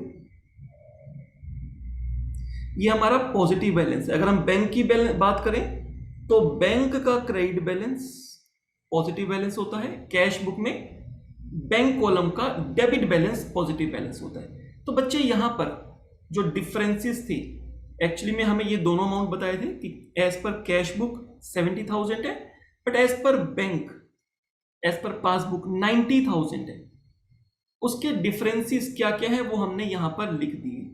ये हमारा पॉजिटिव बैलेंस है। अगर हम बैंक की बात करें तो बैंक का क्रेडिट बैलेंस पॉजिटिव बैलेंस होता है, कैश बुक में बैंक कॉलम का डेबिट बैलेंस पॉजिटिव बैलेंस होता है। तो बच्चे यहां पर जो डिफरेंसेस थे एक्चुअली में हमें ये दोनों अमाउंट बताए थे कि एज पर कैश बुक 70,000 है, but as per bank, as per passbook 90,000 है। उसके डिफरेंसेस क्या क्या है वो हमने यहां पर लिख दिए।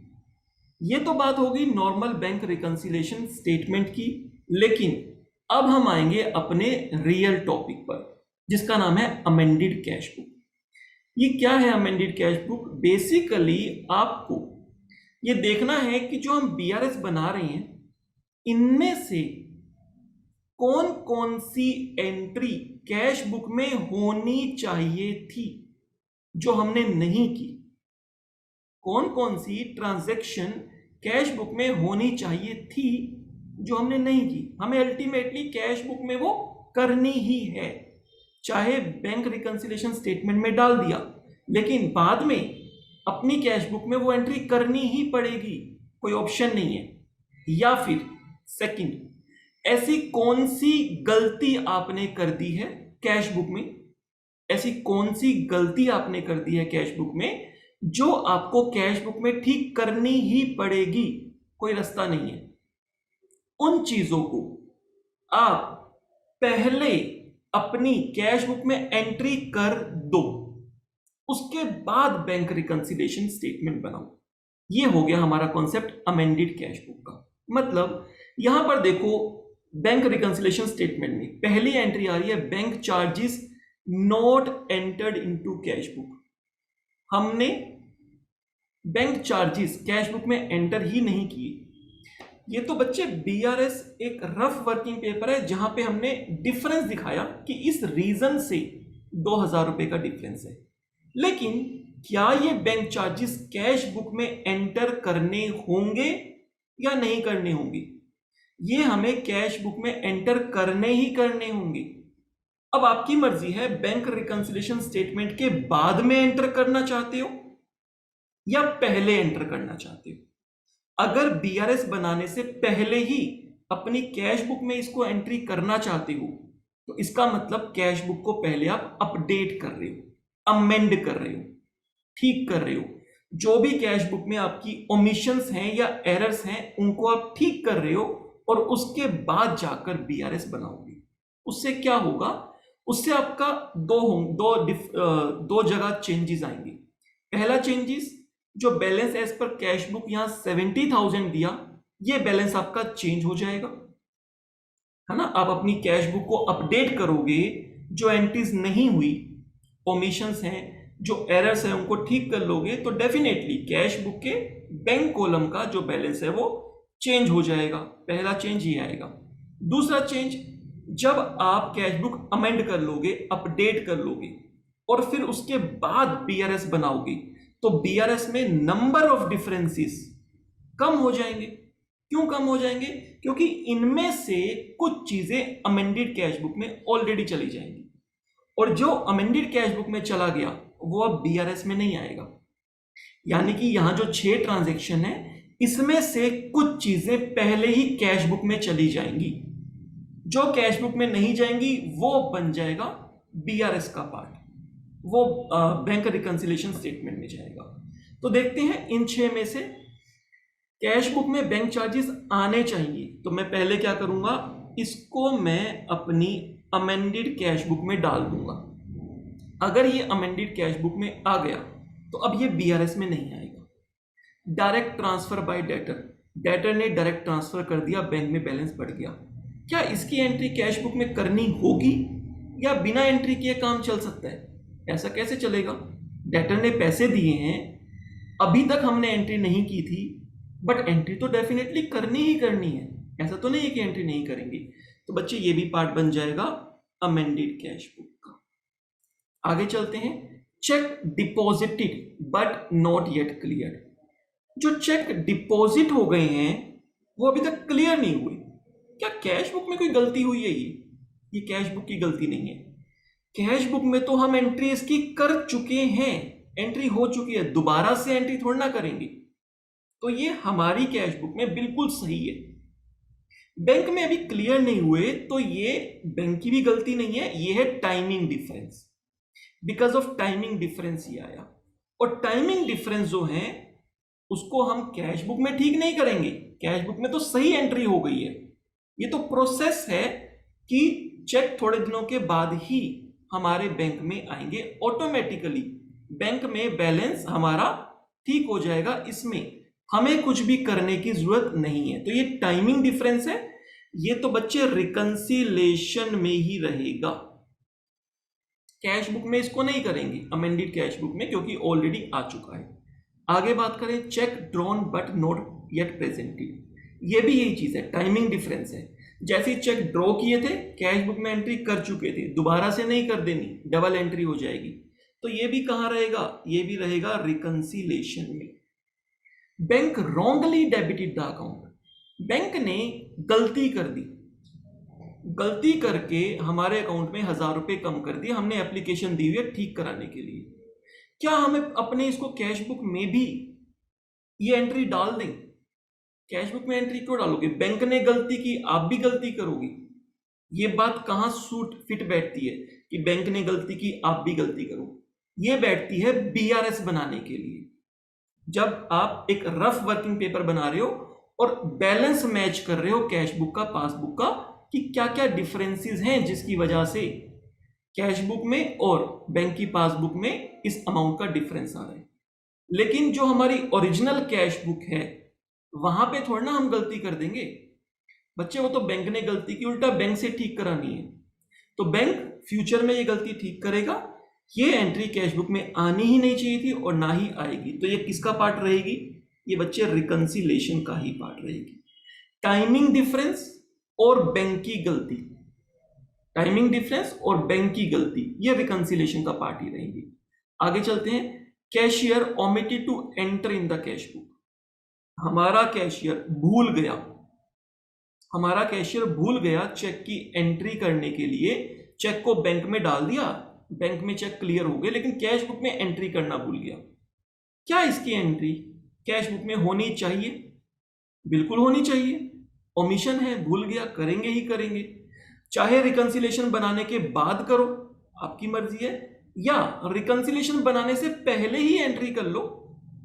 ये तो बात होगी नॉर्मल बैंक रिकंसिलिएशन स्टेटमेंट की, लेकिन अब हम आएंगे अपने रियल टॉपिक पर जिसका नाम है अमेंडेड कैश बुक। ये क्या है अमेंडेड कैश बुक? बेसिकली आपको ये देखना है कि जो हम बीआरएस बना रहे हैं इनमें से कौन कौन सी एंट्री कैश बुक में होनी चाहिए थी जो हमने नहीं की, कौन कौन सी ट्रांजैक्शन कैश बुक में होनी चाहिए थी जो हमने नहीं की। हमें अल्टीमेटली कैश बुक में वो करनी ही है, चाहे बैंक रिकंसिलिएशन स्टेटमेंट में डाल दिया, लेकिन बाद में अपनी कैश बुक में वो एंट्री करनी ही पड़ेगी, कोई ऑप्शन नहीं है। या फिर सेकंड, ऐसी कौन सी गलती आपने कर दी है कैश बुक में, ऐसी कौन सी गलती आपने कर दी है कैश बुक में जो आपको कैश बुक में ठीक करनी ही पड़ेगी, कोई रास्ता नहीं है। उन चीजों को आप पहले अपनी कैश बुक में एंट्री कर दो, उसके बाद बैंक रिकंसिलिएशन स्टेटमेंट बनाओ। ये हो गया हमारा कॉन्सेप्ट अमेंडेड कैश बुक का। मतलब यहां पर देखो बैंक रिकंसिलिएशन स्टेटमेंट में पहली एंट्री आ रही है bank charges not entered into cash book. हमने बैंक चार्जेस कैश बुक में एंटर ही नहीं किए। ये तो बच्चे बीआरएस एक रफ वर्किंग पेपर है जहां पे हमने डिफरेंस दिखाया कि इस रीजन से 2,000 रुपए का डिफरेंस है, लेकिन क्या ये बैंक चार्जेस कैश बुक में एंटर करने होंगे या नहीं करने होंगे? ये हमें कैश बुक में एंटर करने ही करने होंगे। अब आपकी मर्जी है, बैंक रिकंसिलिएशन स्टेटमेंट के बाद में एंटर करना चाहते हो या पहले एंटर करना चाहते हो। अगर बीआरएस बनाने से पहले ही अपनी कैश बुक में इसको एंट्री करना चाहते हो तो इसका मतलब कैश बुक को पहले आप अपडेट कर रहे हो, अमेंड कर रहे हो, ठीक कर रहे हो। जो भी कैश बुक में आपकी ओमिशंस हैं या एरर्स हैं उनको आप ठीक कर रहे हो और उसके बाद जाकर बीआरएस बनाओगे। उससे क्या होगा? उससे आपका दो जगह चेंजेस आएंगे। पहला चेंजेस, जो balance as per cash book यहां 70,000 दिया, ये बैलेंस आपका चेंज हो जाएगा, है ना। आप अपनी कैश बुक को अपडेट करोगे, जो एंट्रीज नहीं हुई, ओमिशंस हैं, जो एरर्स हैं उनको ठीक कर लोगे तो डेफिनेटली कैश बुक के बैंक कॉलम का जो बैलेंस है वो चेंज हो जाएगा। पहला चेंज ये आएगा। दूसरा चेंज, जब आप कैश बुक अमेंड कर लोगे, अपडेट कर लोगे और फिर उसके बाद बीआरएस बनाओगे तो बीआरएस में नंबर ऑफ डिफरेंसेस कम हो जाएंगे। क्यों कम हो जाएंगे? क्योंकि इनमें से कुछ चीजें अमेंडेड कैश बुक में ऑलरेडी चली जाएंगी और जो अमेंडेड कैश बुक में चला गया वो अब बीआरएस में नहीं आएगा। यानी कि यहां जो 6 ट्रांजैक्शन है इसमें से कुछ चीजें पहले ही कैश बुक में चली जाएंगी, जो कैश बुक में नहीं जाएंगी वो बन जाएगा बीआरएस का पार्ट, वो बैंक रिकंसिलिएशन स्टेटमेंट में जाएगा। तो देखते हैं इन 6 में से कैश बुक में बैंक चार्जेस आने चाहिए तो मैं पहले क्या करूंगा, इसको मैं अपनी अमेंडेड कैश बुक में डाल दूंगा। अगर ये अमेंडेड कैश बुक में आ गया तो अब ये बीआरएस में नहीं आएगा। Direct transfer by debtor, debtor ने डायरेक्ट ट्रांसफर कर दिया, बैंक में बैलेंस बढ़ गया, क्या इसकी एंट्री कैश बुक में करनी होगी या बिना एंट्री किए काम चल सकता है? ऐसा कैसे चलेगा? डेटर ने पैसे दिए हैं, अभी तक हमने एंट्री नहीं की थी, बट एंट्री तो डेफिनेटली करनी ही करनी है, ऐसा तो नहीं है कि एंट्री नहीं करेंगे। तो बच्चे ये भी पार्ट बन जाएगा अमेंडेड कैश बुक का। आगे चलते हैं, check deposited but not yet clear. जो चेक डिपॉजिट हो गए हैं वो अभी तक क्लियर नहीं हुए। क्या कैश बुक में कोई गलती हुई है? ये कैश बुक की गलती नहीं है। कैश बुक में तो हम एंट्री इसकी कर चुके हैं, एंट्री हो चुकी है, दोबारा से एंट्री थोड़ा ना करेंगे। तो ये हमारी कैश बुक में बिल्कुल सही है। बैंक में अभी क्लियर नहीं हुए तो ये बैंक की भी गलती नहीं है, ये है timing difference. Because of timing difference ये आया, और टाइमिंग डिफरेंस जो है उसको हम कैश बुक में ठीक नहीं करेंगे। कैश बुक में तो सही एंट्री हो गई है। ये तो प्रोसेस है कि चेक थोड़े दिनों के बाद ही हमारे बैंक में आएंगे, ऑटोमेटिकली बैंक में बैलेंस हमारा ठीक हो जाएगा। इसमें हमें कुछ भी करने की जरूरत नहीं है। तो ये टाइमिंग डिफरेंस है। ये तो बच्चे रिकंसिलेशन में ही रहेगा, कैश बुक में इसको नहीं करेंगे, अमेंडेड कैश बुक में, क्योंकि ऑलरेडी आ चुका है। आगे बात करें check drawn but not yet presented. ये भी यही चीज है, टाइमिंग डिफरेंस है। जैसे चेक ड्रॉ किए थे, कैश बुक में एंट्री कर चुके थे, दोबारा से नहीं कर देनी, डबल एंट्री हो जाएगी। तो ये भी कहां रहेगा, ये भी रहेगा रिकंसिलेशन में। Bank wrongly debited the account. Bank ने गलती कर दी, गलती करके हमारे अकाउंट में 1000 रुपए कम कर दिए। हमने एप्लीकेशन दी हुई है ठीक कराने के लिए। क्या हमें अपने इसको कैश बुक में भी ये एंट्री डाल दें? कैश बुक में एंट्री क्यों डालोगे? बैंक ने गलती की, आप भी गलती करोगे। ये बात कहां सूट फिट बैठती है कि बैंक ने गलती की, आप भी गलती करो? ये बैठती है बीआरएस बनाने के लिए। जब आप एक रफ वर्किंग पेपर बना रहे हो और बैलेंस मैच कर रहे हो कैश बुक का, पासबुक का, कि क्या क्या डिफरेंसेस हैं जिसकी वजह से कैश बुक में और बैंक की पासबुक में इस अमाउंट का डिफरेंस आ रहा है। लेकिन जो हमारी ओरिजिनल कैश बुक है वहां पे थोड़ा ना हम गलती कर देंगे बच्चे। वो तो बैंक ने गलती की, उल्टा बैंक से ठीक करानी है। तो बैंक फ्यूचर में ये गलती ठीक करेगा। ये एंट्री कैश बुक में आनी ही नहीं चाहिए थी और ना ही आएगी। तो ये किसका पार्ट रहेगी? ये बच्चे रिकंसिलेशन का ही पार्ट रहेगी। टाइमिंग डिफरेंस और बैंक की गलती, टाइमिंग डिफरेंस और बैंक की गलती, ये रिकंसिलेशन का पार्ट ही रहेंगे। आगे चलते हैं। Cashier omitted to enter in the cash book. हमारा कैशियर भूल गया चेक की एंट्री करने के लिए। चेक को बैंक में डाल दिया, बैंक में चेक क्लियर हो गए, लेकिन कैश बुक में एंट्री करना भूल गया। क्या इसकी एंट्री कैश बुक में होनी चाहिए? बिल्कुल होनी चाहिए। ओमिशन है, भूल गया, करेंगे ही करेंगे। चाहे रिकंसिलेशन बनाने के बाद करो, आपकी मर्जी है, या रिकंसिलेशन बनाने से पहले ही एंट्री कर लो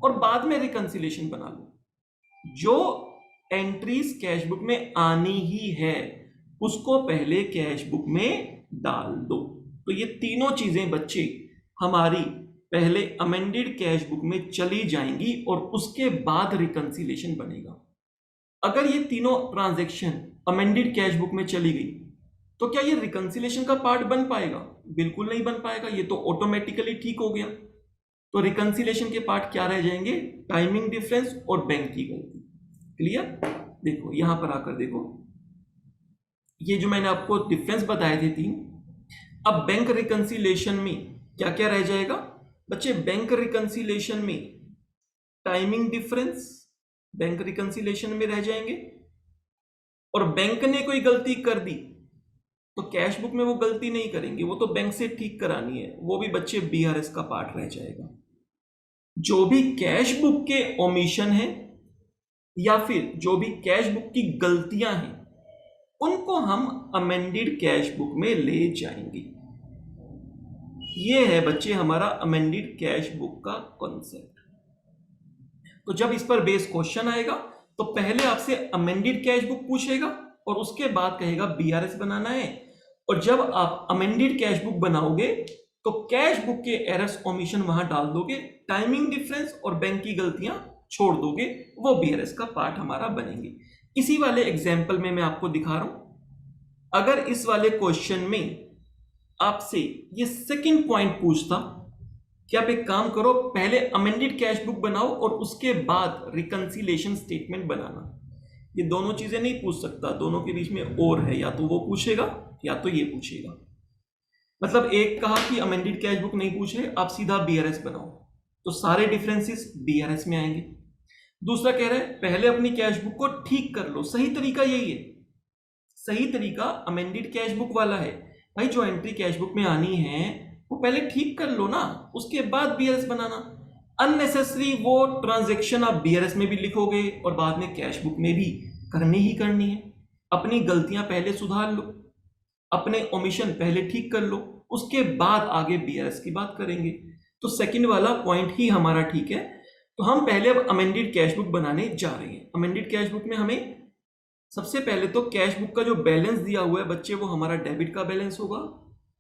और बाद में रिकंसिलेशन बना लो। जो एंट्रीज कैश बुक में आनी ही है उसको पहले कैश बुक में डाल दो। तो ये तीनों चीजें बच्चे हमारी पहले अमेंडेड कैश बुक में चली जाएंगी और उसके बाद रिकंसिलेशन बनेगा। अगर ये तीनों ट्रांजैक्शन अमेंडेड कैश बुक में चली गई तो क्या ये रिकंसिलेशन का पार्ट बन पाएगा? बिल्कुल नहीं बन पाएगा। ये तो ऑटोमेटिकली ठीक हो गया। तो रिकंसिलेशन के पार्ट क्या रह जाएंगे? टाइमिंग डिफरेंस और बैंक की गलती। क्लियर? देखो यहां पर आकर देखो, ये जो मैंने आपको डिफरेंस बताए थे 3, अब बैंक रिकंसिलेशन में क्या क्या रह जाएगा बच्चे? बैंक रिकंसिलेशन में टाइमिंग डिफरेंस बैंक रिकंसिलेशन में रह जाएंगे, और बैंक ने कोई गलती कर दी तो कैश बुक में वो गलती नहीं करेंगे, वो तो बैंक से ठीक करानी है, वो भी बच्चे बीआरएस का पार्ट रह जाएगा। जो भी कैश बुक के ओमिशन है या फिर जो भी कैश बुक की गलतियां हैं उनको हम अमेंडेड कैश बुक में ले जाएंगे। ये है बच्चे हमारा अमेंडेड कैश बुक का कॉन्सेप्ट। तो जब इस पर बेस क्वेश्चन आएगा तो पहले आपसे अमेंडेड कैश बुक पूछेगा और उसके बाद कहेगा बीआरएस बनाना है। और जब आप अमेंडेड कैश बुक बनाओगे तो कैश बुक के एरर्स ओमिशन वहां डाल दोगे, टाइमिंग डिफरेंस और बैंक की गलतियां छोड़ दोगे, वो बीआरएस का पार्ट हमारा बनेंगे। इसी वाले एग्जाम्पल में मैं आपको दिखा रहा हूं। अगर इस वाले क्वेश्चन में आपसे ये सेकंड पॉइंट पूछता कि आप एक काम करो, पहले अमेंडेड कैश बुक बनाओ और उसके बाद रिकंसिलेशन स्टेटमेंट बनाना, ये दोनों चीजें नहीं पूछ सकता, दोनों के बीच में और है, या तो वो पूछेगा या तो ये पूछेगा। मतलब एक कहा कि अमेंडेड कैश बुक नहीं पूछ रहे, आप सीधा बीआरएस बनाओ, तो सारे डिफरेंसेस बीआरएस में आएंगे। दूसरा कह रहा है पहले अपनी कैश बुक को ठीक कर लो, सही तरीका यही है, सही तरीका अमेंडेड कैश बुक वाला है। भाई जो एंट्री कैश बुक में आनी है वो पहले ठीक कर लो ना, उसके बाद बीआरएस बनाना। अननेसेसरी वो ट्रांजैक्शन आप बीआरएस में भी लिखोगे और बाद में कैश बुक में भी करनी ही करनी है। अपनी गलतियां पहले सुधार लो, अपने ओमिशन पहले ठीक कर लो, उसके बाद आगे बीआरएस की बात करेंगे। तो सेकंड वाला पॉइंट ही हमारा ठीक है। तो हम पहले अब अमेंडेड कैश बुक बनाने जा रहे हैं। अमेंडेड कैश बुक में हमें सबसे पहले तो कैश बुक का जो बैलेंस दिया हुआ है बच्चे, वो हमारा डेबिट का बैलेंस होगा।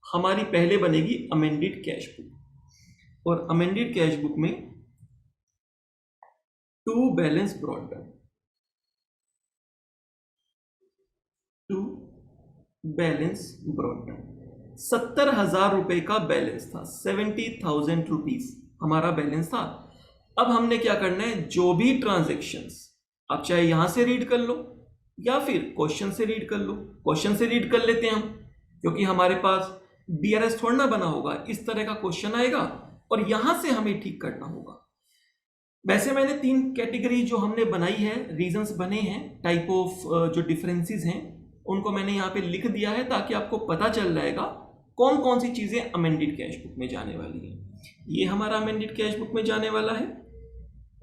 हमारी पहले बनेगी अमेंडेड कैश बुक, और अमेंडेड कैश बुक में to balance brought down, to balance brought down 70,000 रुपए का बैलेंस था, 70,000 रुपीज हमारा बैलेंस था। अब हमने क्या करना है, जो भी ट्रांजेक्शन्स, आप चाहे यहां से रीड कर लो या फिर क्वेश्चन से रीड कर लो। क्वेश्चन से रीड कर लेते हैं हम, क्योंकि हमारे पास बीआरएस थोड़ा ना बना होगा, इस तरह का क्वेश्चन आएगा और यहां से हमें ठीक करना होगा। वैसे मैंने 3 कैटेगरी जो हमने बनाई है, रीजंस बने हैं, टाइप ऑफ जो डिफरेंसेस हैं उनको मैंने यहाँ पे लिख दिया है, ताकि आपको पता चल जाएगा कौन कौन सी चीजें अमेंडेड कैश बुक में जाने वाली हैं। ये हमारा अमेंडेड कैश बुक में जाने वाला है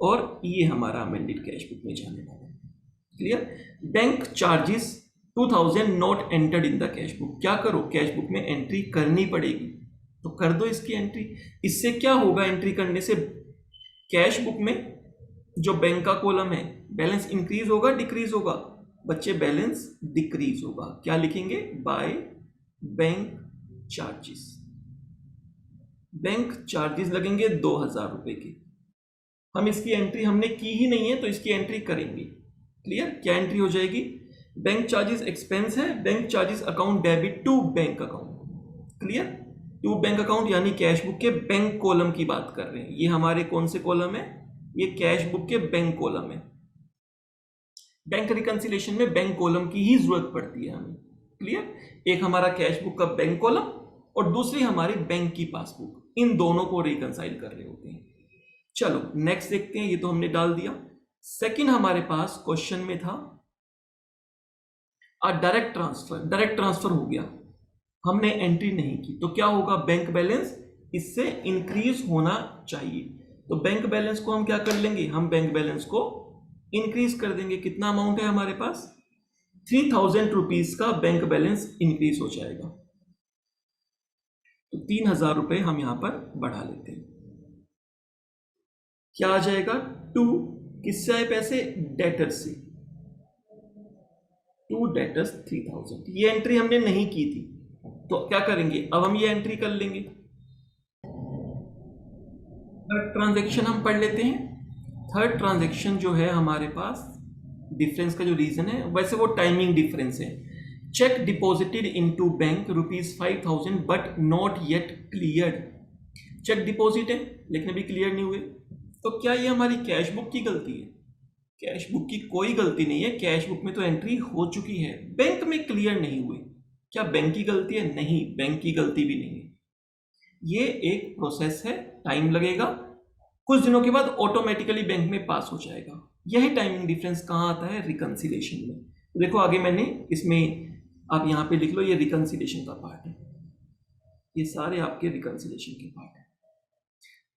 और ये हमारा अमेंडेड कैश बुक में जाने वाला है। Clear? Bank charges 2000 not entered in the cash book. क्या करो, कैश बुक में एंट्री करनी पड़ेगी, तो कर दो इसकी एंट्री। इससे क्या होगा, एंट्री करने से कैश बुक में जो बैंक का कॉलम है, बैलेंस इंक्रीज होगा डिक्रीज होगा? बच्चे, बैलेंस डिक्रीज होगा। क्या लिखेंगे, by bank charges. Bank charges लगेंगे 2000 रुपए के। हम इसकी एंट्री हमने की ही नहीं है, तो इसकी एंट्री करेंगे। क्लियर? क्या एंट्री हो जाएगी, बैंक चार्जेस एक्सपेंस है, bank charges account debit to bank account. Clear? To bank account यानी कैश बुक के बैंक कॉलम की बात कर रहे हैं। ये हमारे कौन से कॉलम है, ये कैश बुक के बैंक कॉलम है। बैंक रिकंसिलेशन में बैंक कॉलम की ही जरूरत पड़ती है हमें। क्लियर? एक हमारा कैश बुक का बैंक कॉलम और दूसरी हमारी बैंक की पासबुक, इन दोनों को रिकंसाइल कर रहे होते हैं। चलो नेक्स्ट देखते हैं, ये तो हमने डाल दिया। सेकंड हमारे पास क्वेश्चन में था डायरेक्ट ट्रांसफर। डायरेक्ट ट्रांसफर हो गया, हमने एंट्री नहीं की, तो क्या होगा, बैंक बैलेंस इससे इंक्रीज होना चाहिए। तो बैंक बैलेंस को हम क्या कर लेंगे, हम बैंक बैलेंस को इंक्रीज कर देंगे। कितना अमाउंट है हमारे पास, 3000 रुपीज का बैंक बैलेंस इंक्रीज हो जाएगा। तो 3000 रुपए हम यहां पर बढ़ा लेते हैं। क्या आ जाएगा, टू किससे आए पैसे, डेटर से। To debtors 3000। ये एंट्री हमने नहीं की थी, तो क्या करेंगे, अब हम ये एंट्री कर लेंगे। थर्ड ट्रांजैक्शन हम पढ़ लेते हैं। थर्ड ट्रांजैक्शन जो है हमारे पास, डिफरेंस का जो रीजन है, वैसे वो टाइमिंग डिफरेंस है। Cheque deposited into bank ₹5000 but not yet cleared. Cheque deposit है लेकिन अभी क्लियर नहीं हुए, तो क्या ये हमारी कैश बुक की गलती है? कैश बुक की कोई गलती नहीं है, कैश बुक में तो एंट्री हो चुकी है, बैंक में क्लियर नहीं हुए। क्या बैंक की गलती है? नहीं, बैंक की गलती भी नहीं है। ये एक प्रोसेस है, टाइम लगेगा, कुछ दिनों के बाद ऑटोमेटिकली बैंक में पास हो जाएगा। यही टाइमिंग डिफरेंस कहाँ आता है, रिकंसिलेशन में। देखो आगे मैंने इसमें, आप यहाँ पे लिख लो, ये रिकंसिलेशन का पार्ट है, ये सारे आपके रिकंसिलेशन के पार्ट है।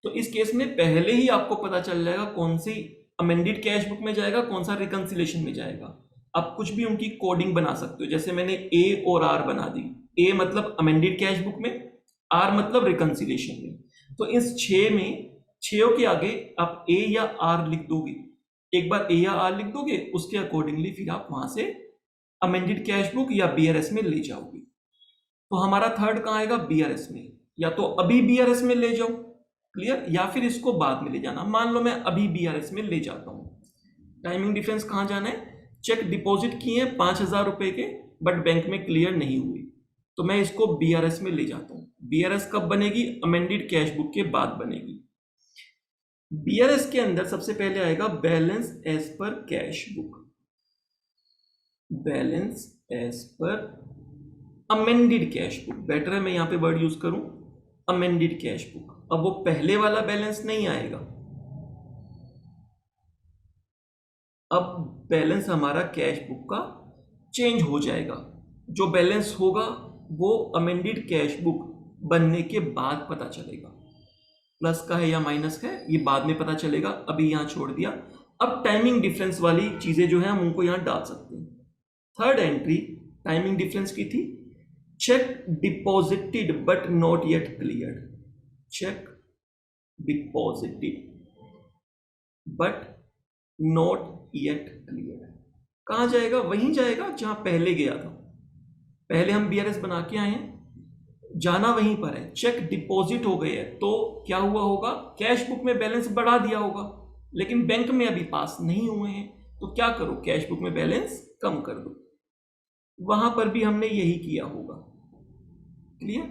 तो इस केस में पहले ही आपको पता चल जाएगा कौन सी अमेंडेड कैश बुक में जाएगा, कौन सा रिकंसिलेशन में जाएगा। आप कुछ भी उनकी कोडिंग बना सकते हो, जैसे मैंने ए और आर बना दी। ए मतलब अमेंडेड कैश बुक में, आर मतलब रिकंसिलेशन में। तो इस 6 में, 6 के आगे आप ए या आर लिख दोगे। एक बार ए या आर लिख दोगे, उसके अकॉर्डिंगली फिर आप वहां से अमेंडेड कैश बुक या बीआरएस में ले जाओगे। तो हमारा थर्ड कहाँ आएगा, बीआरएस में। या तो अभी बीआरएस में ले जाओ, क्लियर, या फिर इसको बाद में ले जाना। मान लो मैं अभी बीआरएस में ले जाता हूं। टाइमिंग डिफरेंस कहां जाना है, चेक डिपॉजिट किए 5000 रुपए के, बट बैंक में क्लियर नहीं हुए, तो मैं इसको बीआरएस में ले जाता हूं। बीआरएस कब बनेगी, अमेंडेड कैश बुक के बाद बनेगी। बीआरएस के अंदर सबसे पहले आएगा balance as per cash book, balance as per amended cash book. Better है मैं यहां पे वर्ड यूज करूं, अमेंडेड कैश बुक। अब वो पहले वाला बैलेंस नहीं आएगा, अब बैलेंस हमारा कैश बुक का चेंज हो जाएगा। जो बैलेंस होगा वो अमेंडेड कैश बुक बनने के बाद पता चलेगा, प्लस का है या माइनस का है ये बाद में पता चलेगा, अभी यहां छोड़ दिया। अब टाइमिंग डिफरेंस वाली चीजें जो है हम उनको यहां डाल सकते हैं। थर्ड एंट्री टाइमिंग डिफरेंस की थी, check deposited but not yet cleared. Check deposited but not yet clear. कहाँ जाएगा? वहीं जाएगा जहां पहले गया था। पहले हम बीआरएस बना के आए हैं, जाना वहीं पर है। चेक डिपॉजिट हो गए हैं, तो क्या हुआ होगा? कैश बुक में बैलेंस बढ़ा दिया होगा, लेकिन बैंक में अभी पास नहीं हुए हैं, तो क्या करो? कैश बुक में बैलेंस कम कर दो। वहां पर भी हमने यही किया होगा। क्लियर?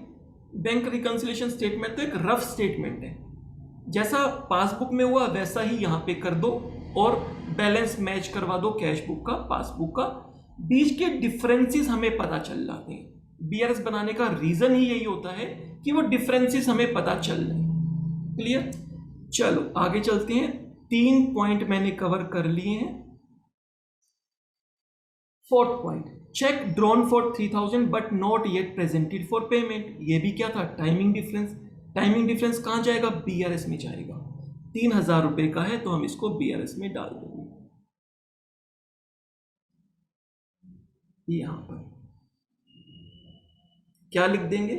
बैंक रिकंसिलिएशन स्टेटमेंट तो एक रफ स्टेटमेंट है, जैसा पासबुक में हुआ वैसा ही यहां पे कर दो और बैलेंस मैच करवा दो कैश बुक का, पासबुक का। बीच के डिफरेंसेस हमें पता चल जाते हैं। बीआरएस बनाने का रीजन ही यही होता है कि वो डिफरेंसेस हमें पता चल जाए। क्लियर? चलो आगे चलते हैं। 3 पॉइंट मैंने कवर कर लिए हैं। 4th point, check drawn for 3000 but not yet presented for payment. ये भी क्या था? Timing difference. टाइमिंग डिफरेंस कहां जाएगा? बीआरएस में जाएगा। 3000 रुपए का है तो हम इसको बीआरएस में डाल देंगे यहां पर। क्या लिख देंगे?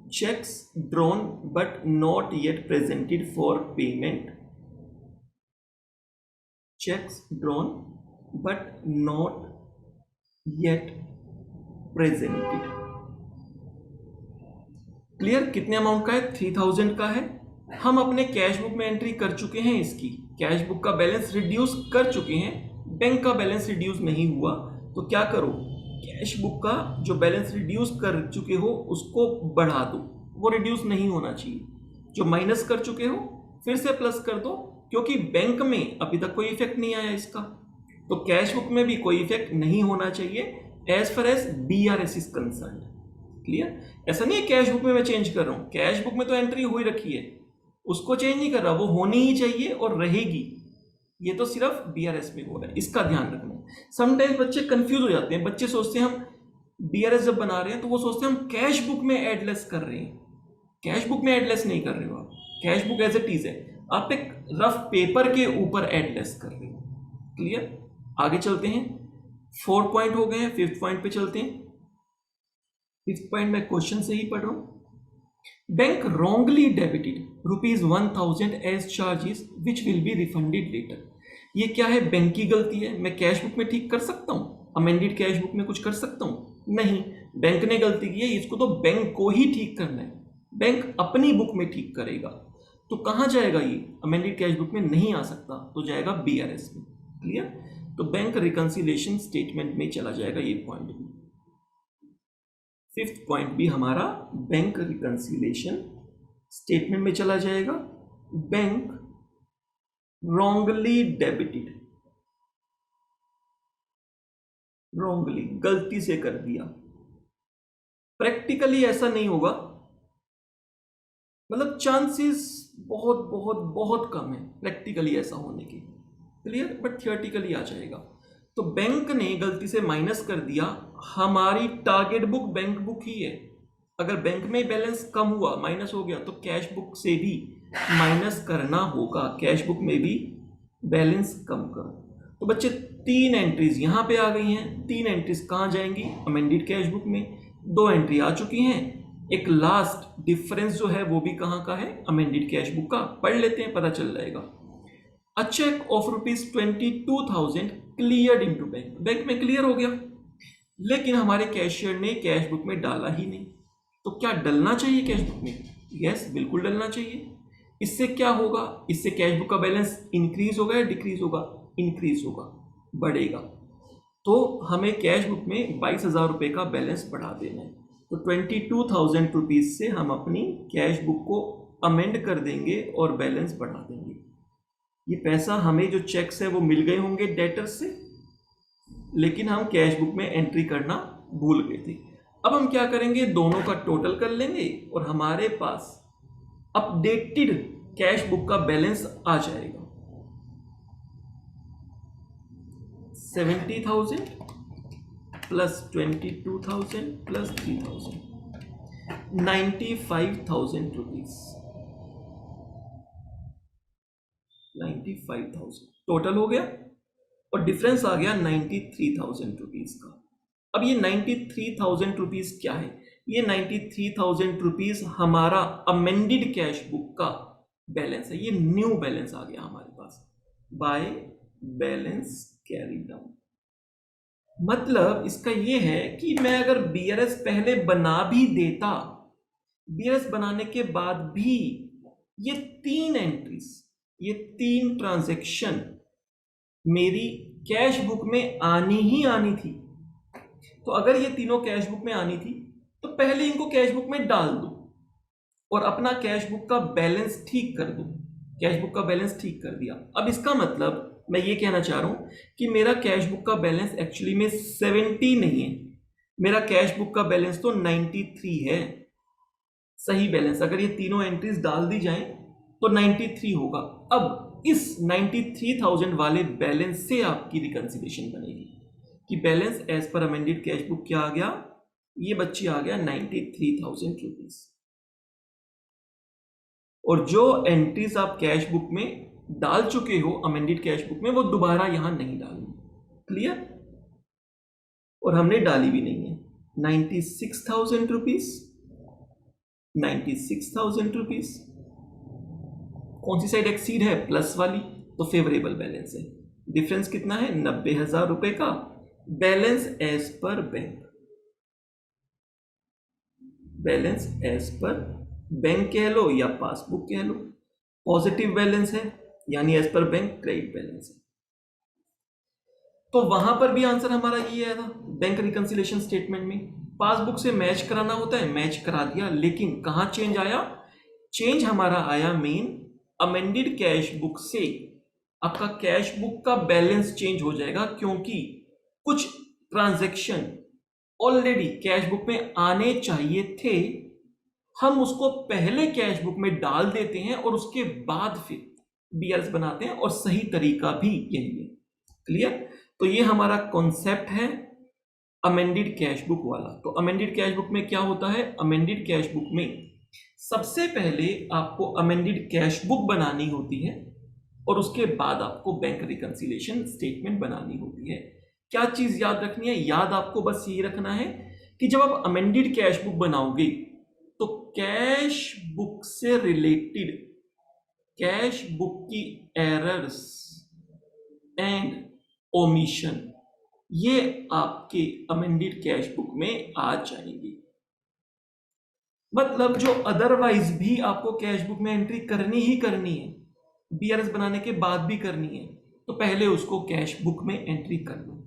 Cheques drawn but not yet presented for payment. Cheques drawn but not yet presented. Clear? कितने अमाउंट का है? 3000 का है। हम अपने कैश बुक में एंट्री कर चुके हैं इसकी, कैश बुक का बैलेंस रिड्यूस कर चुके हैं, बैंक का बैलेंस रिड्यूस नहीं हुआ। तो क्या करो? कैश बुक का जो बैलेंस रिड्यूस कर चुके हो उसको बढ़ा दो, वो रिड्यूस नहीं होना चाहिए। जो माइनस कर चुके हो फिर से प्लस कर दो, क्योंकि बैंक में अभी तक कोई इफेक्ट नहीं आया इसका, तो कैश बुक में भी कोई इफेक्ट नहीं होना चाहिए as far as BRS is concern. Clear? ऐसा नहीं है कैश बुक में मैं चेंज कर रहा हूं, कैश बुक में तो एंट्री हुई रखी है, उसको चेंज नहीं कर रहा, वो होनी ही चाहिए और रहेगी। ये तो सिर्फ बीआरएस में हो रहा है, इसका ध्यान रखना। समटाइम्स बच्चे कंफ्यूज हो जाते हैं। बच्चे सोचते हैं हम बीआरएस जब बना रहे हैं तो वो सोचते हैं हम कैश बुक में एडलेस कर रहे हैं। कैश बुक में एडलेस नहीं कर रहे हो आप, cash book as it is है, आप एक रफ पेपर के ऊपर एडलेस कर रहे हो। क्लियर? आगे चलते हैं। 4 पॉइंट हो गए हैं, 5th पॉइंट पे चलते हैं। 5th पॉइंट मैं क्वेश्चन से ही पढ़ रहा हूं। Bank wrongly debited ₹1000 as charges which will be refunded later। ये क्या है? बैंक की गलती है। मैं कैश बुक में ठीक कर सकता हूं? अमेंडेड कैश बुक में कुछ कर सकता हूं? नहीं, बैंक ने गलती की है, इसको तो बैंक को ही ठीक करना है। बैंक अपनी बुक में ठीक करेगा। तो कहां जाएगा ये? अमेंडेड कैश बुक में नहीं आ सकता, तो जाएगा बीआरएस में। क्लियर? तो बैंक रिकंसिलिएशन स्टेटमेंट में चला जाएगा ये पॉइंट भी। 5th पॉइंट भी हमारा बैंक रिकंसिलिएशन स्टेटमेंट में चला जाएगा। बैंक रॉन्गली डेबिटेड, रॉन्गली गलती से कर दिया। प्रैक्टिकली ऐसा नहीं होगा, मतलब चांसेस बहुत बहुत बहुत कम है प्रैक्टिकली ऐसा होने के। क्लियर? बट थियोरेटिकली आ जाएगा। तो बैंक ने गलती से माइनस कर दिया। हमारी टारगेट बुक बैंक बुक ही है। अगर बैंक में बैलेंस कम हुआ, माइनस हो गया, तो कैश बुक से भी माइनस करना होगा। कैश बुक में भी बैलेंस कम करो। तो बच्चे 3 एंट्रीज यहां पे आ गई हैं। 3 एंट्रीज कहां जाएंगी? अमेंडेड कैश बुक में। 2 एंट्री आ चुकी हैं। एक लास्ट डिफरेंस जो है वो भी कहां का है? अमेंडेड कैश बुक का। पढ़ लेते हैं, पता चल जाएगा। A check of ₹22,000 cleared into bank. Bank में क्लियर हो गया, लेकिन हमारे कैशियर ने कैश बुक में डाला ही नहीं। तो क्या डलना चाहिए कैश बुक में? यस, बिल्कुल डलना चाहिए। इससे क्या होगा? इससे कैश बुक का बैलेंस इंक्रीज होगा या डिक्रीज होगा? इंक्रीज होगा, बढ़ेगा। तो हमें कैश बुक में 22,000 रुपये का बैलेंस बढ़ा देना है। तो 22,000 रुपीज से हम अपनी कैश बुक को अमेंड कर देंगे और बैलेंस बढ़ा देंगे। ये पैसा हमें जो चेक्स है वो मिल गए होंगे डेटर से, लेकिन हम कैश बुक में एंट्री करना भूल गए थे। अब हम क्या करेंगे? दोनों का टोटल कर लेंगे और हमारे पास अपडेटेड कैश बुक का बैलेंस आ जाएगा। 70,000 प्लस 22,000 प्लस 3,000, 95,000 रुपीज। 95,000 टोटल हो गया और डिफरेंस आ गया 93,000 रुपीज का। अब ये 93,000 रुपीज क्या है? ये 93,000 रुपीज हमारा अमेंडेड कैश बुक का बैलेंस है। ये न्यू बैलेंस आ गया हमारे पास। By balance carry down. मतलब इसका ये है कि मैं अगर बीआरएस पहले बना भी देता, बीआरएस बनाने के बाद भी ये 3 एंट्रीज, ये 3 ट्रांजैक्शन मेरी कैश बुक में आनी ही आनी थी। तो अगर ये तीनों कैश बुक में आनी थी तो पहले इनको कैश बुक में डाल दो और अपना कैश बुक का बैलेंस ठीक कर दो। कैश बुक का बैलेंस ठीक कर दिया। अब इसका मतलब मैं ये कहना चाह रहा हूं कि मेरा कैश बुक का बैलेंस एक्चुअली में 70 नहीं है, मेरा कैश बुक का बैलेंस तो 93 है। सही बैलेंस अगर ये तीनों एंट्रीज डाल दी जाएं तो 93 होगा। अब इस 93,000 वाले बैलेंस से आपकी रिकंसिलिएशन बनेगी कि balance as per amended cash book क्या आ गया, ये बच्ची आ गया 93,000 रुपीज। और जो एंट्रीज आप कैश बुक में डाल चुके हो अमेंडेड कैश बुक में, वो दोबारा यहां नहीं डालनी। क्लियर? और हमने डाली भी नहीं है। 96,000 रुपीज, 96,000 रुपीज। कौन सी साइड एक्सीड है? प्लस वाली, तो फेवरेबल बैलेंस है। डिफरेंस कितना है? 90,000 रुपए का। Balance as per bank, balance as per bank कह लो या पासबुक कह लो, पॉजिटिव बैलेंस है यानी as per bank credit balance है। तो वहां पर भी आंसर हमारा ये आया था बैंक रिकंसिलिएशन स्टेटमेंट में। पासबुक से मैच कराना होता है, मैच करा दिया, लेकिन कहां चेंज आया? चेंज हमारा आया मेन अमेंडेड कैश बुक से। आपका कैश बुक का बैलेंस चेंज हो जाएगा क्योंकि कुछ ट्रांजैक्शन ऑलरेडी कैश बुक में आने चाहिए थे, हम उसको पहले कैश बुक में डाल देते हैं और उसके बाद फिर बीआरएस बनाते हैं, और सही तरीका भी यही है। क्लियर? तो ये हमारा कॉन्सेप्ट है अमेंडेड कैश बुक वाला। तो अमेंडेड कैश बुक में क्या होता है? अमेंडेड कैश बुक में सबसे पहले आपको अमेंडेड कैश बुक बनानी होती है और उसके बाद आपको बैंक रिकंसिलिएशन स्टेटमेंट बनानी होती है। क्या चीज याद रखनी है? याद आपको बस यही रखना है कि जब आप अमेंडेड कैश बुक बनाओगे तो कैश बुक से रिलेटेड कैश बुक की एरर्स एंड ओमिशन ये आपके अमेंडेड कैश बुक में आ जाएंगी। मतलब जो अदरवाइज भी आपको कैश बुक में एंट्री करनी ही करनी है, बीआरएस बनाने के बाद भी करनी है, तो पहले उसको कैश बुक में एंट्री कर लो।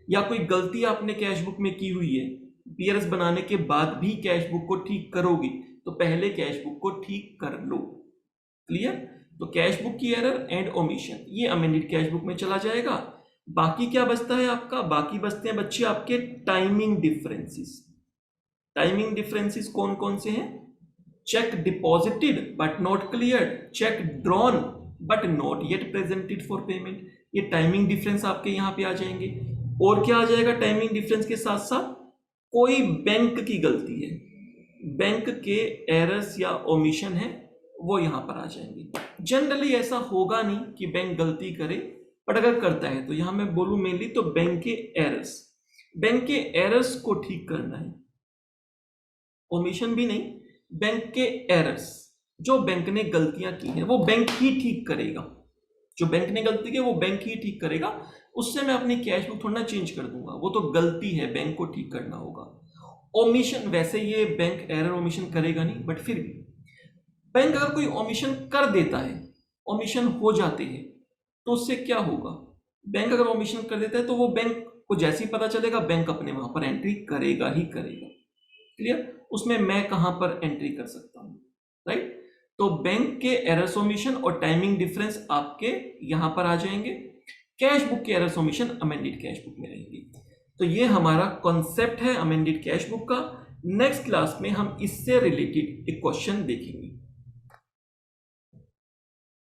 या कोई गलती आपने कैश बुक में की हुई है, बीआरएस बनाने के बाद भी कैश बुक को ठीक करोगे, तो पहले कैश बुक को ठीक कर लो। क्लियर? तो कैश बुक की एरर एंड ओमिशन ये अमेंडेड कैश बुक में चला जाएगा। बाकी क्या बचता है आपका? बाकी बचते हैं बच्चे आपके टाइमिंग डिफरेंसेस। टाइमिंग डिफरेंसेस कौन कौन से हैं? Check deposited but not cleared, check drawn but not yet presented for payment, ये टाइमिंग डिफरेंस आपके यहां पे आ जाएंगे। और क्या आ जाएगा टाइमिंग डिफरेंस के साथ साथ? कोई बैंक की गलती है, बैंक के एरर्स या ओमिशन है, वो यहां पर आ जाएंगे। जनरली ऐसा होगा नहीं कि बैंक गलती करे, बट अगर करता है तो यहां मैं बोलूं मेनली तो बैंक के एरर्स, बैंक के एरर्स को ठीक करना है, ओमिशन भी नहीं, बैंक के एरर्स, जो बैंक ने गलतियां की हैं वो बैंक ही ठीक करेगा। जो बैंक ने गलती की वो बैंक ही ठीक करेगा, उससे मैं अपनी कैश बुक थोड़ा चेंज कर दूंगा, वो तो गलती है, बैंक को ठीक करना होगा। ओमिशन वैसे ये बैंक एरर ओमिशन करेगा नहीं, बट फिर भी बैंक अगर कोई ओमिशन कर देता है, ओमिशन हो जाते हैं, तो उससे क्या होगा? बैंक अगर ओमिशन कर देता है तो वो बैंक को जैसे ही पता चलेगा बैंक अपने वहां पर एंट्री करेगा ही करेगा। क्लियर? उसमें मैं कहां पर एंट्री कर सकता हूं? राइट? तो बैंक के एरर ओमिशन और टाइमिंग डिफरेंस आपके यहां पर आ जाएंगे, कैश बुक के error omission amended cash book में रहेंगे। तो ये हमारा कॉन्सेप्ट है अमेंडेड कैश बुक का। नेक्स्ट क्लास में हम इससे रिलेटेड एक क्वेश्चन देखेंगे।